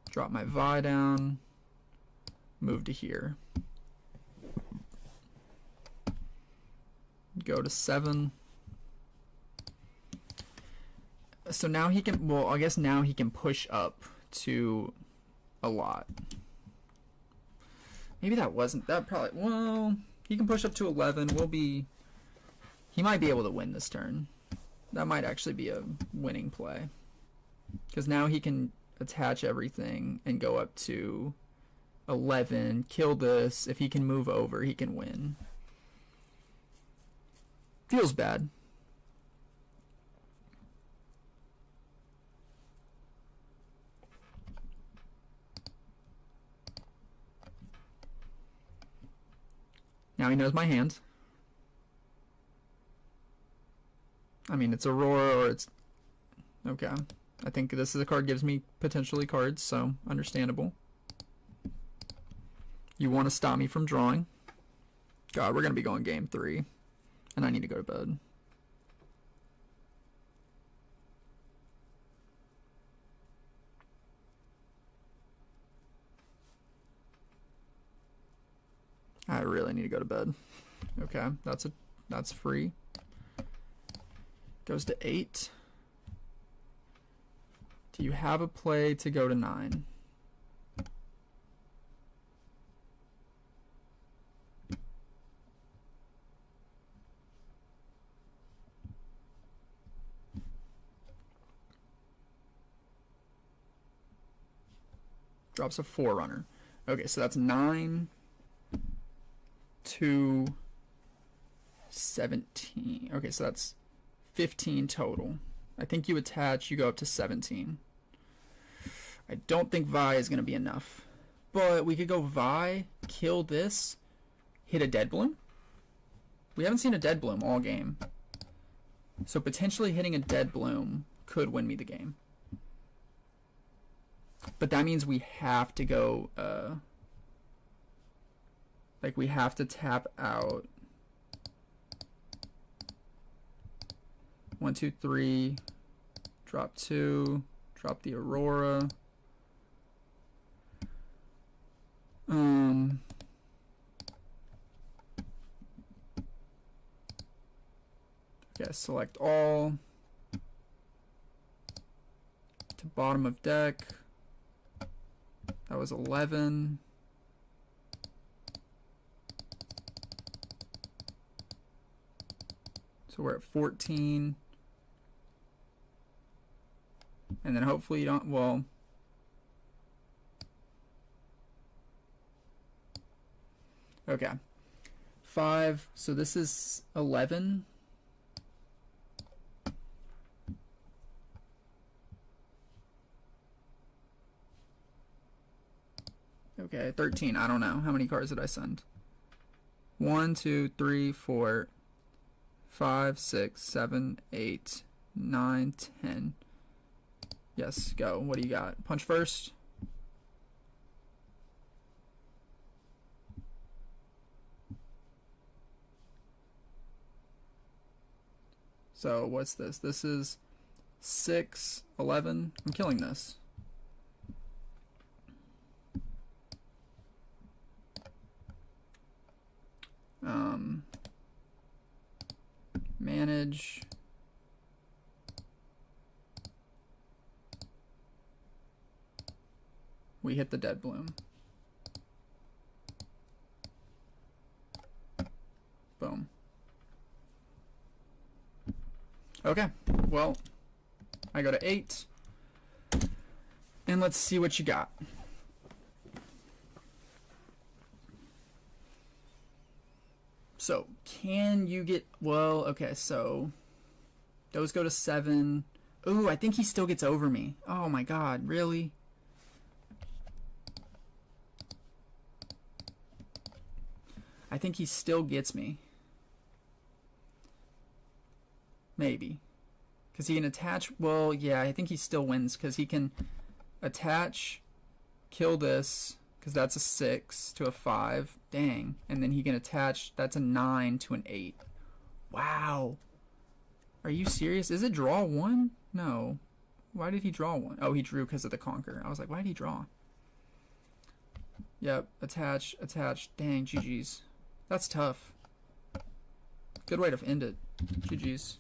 Drop my Vi down. Move to here. Go to 7. So now he can, well, I guess now he can push up to a lot. Maybe that wasn't, that probably, well, he can push up to 11. He might be able to win this turn. That might actually be a winning play. Because now he can attach everything and go up to 11, kill this. If he can move over, he can win. Feels bad. Now he knows my hand. I mean, it's Aurora or it's... Okay. I think this is a card gives me potentially cards, so understandable. You want to stop me from drawing. God, we're going to be going game 3. And I need to go to bed. I really need to go to bed. Okay, that's free. Goes to 8. Do you have a play to go to 9? Drops a Forerunner. Okay, so that's 9 to 17. Okay, so that's 15 total. I think you attach, you go up to 17. I don't think Vi is going to be enough. But we could go Vi, kill this, hit a Dead Bloom. We haven't seen a Dead Bloom all game. So potentially hitting a Dead Bloom could win me the game. But that means we have to go, like we have to tap out 1, 2, 3, drop 2, drop the Aurora. Okay, select all. To bottom of deck. That was 11. So we're at 14. And then hopefully you don't, well, okay. 5, so this is 11. Okay, 13. I don't know. How many cards did I send? 1, 2, 3, 4, 5, 6, 7, 8, 9, 10. Yes, go. What do you got? Punch first. So what's this? This is 6, 11. I'm killing this. Manage. We hit the dead bloom. Boom. Okay, well, I go to 8. And let's see what you got. So, can you get, well, okay, so those go to 7. Ooh, I think he still gets over me. Oh my god, really? I think he still gets me. Maybe. Because he can attach, well, yeah, I think he still wins because he can attach, kill this, because that's a 6 to a 5. Dang. And then he can attach, that's a 9 to an 8. Wow. Are you serious? Is it draw 1? No. Why did he draw 1? Oh, he drew because of the conquer. I was like, why did he draw? Yep. Attach, attach. Dang, GG's. That's tough. Good way to end it. GG's.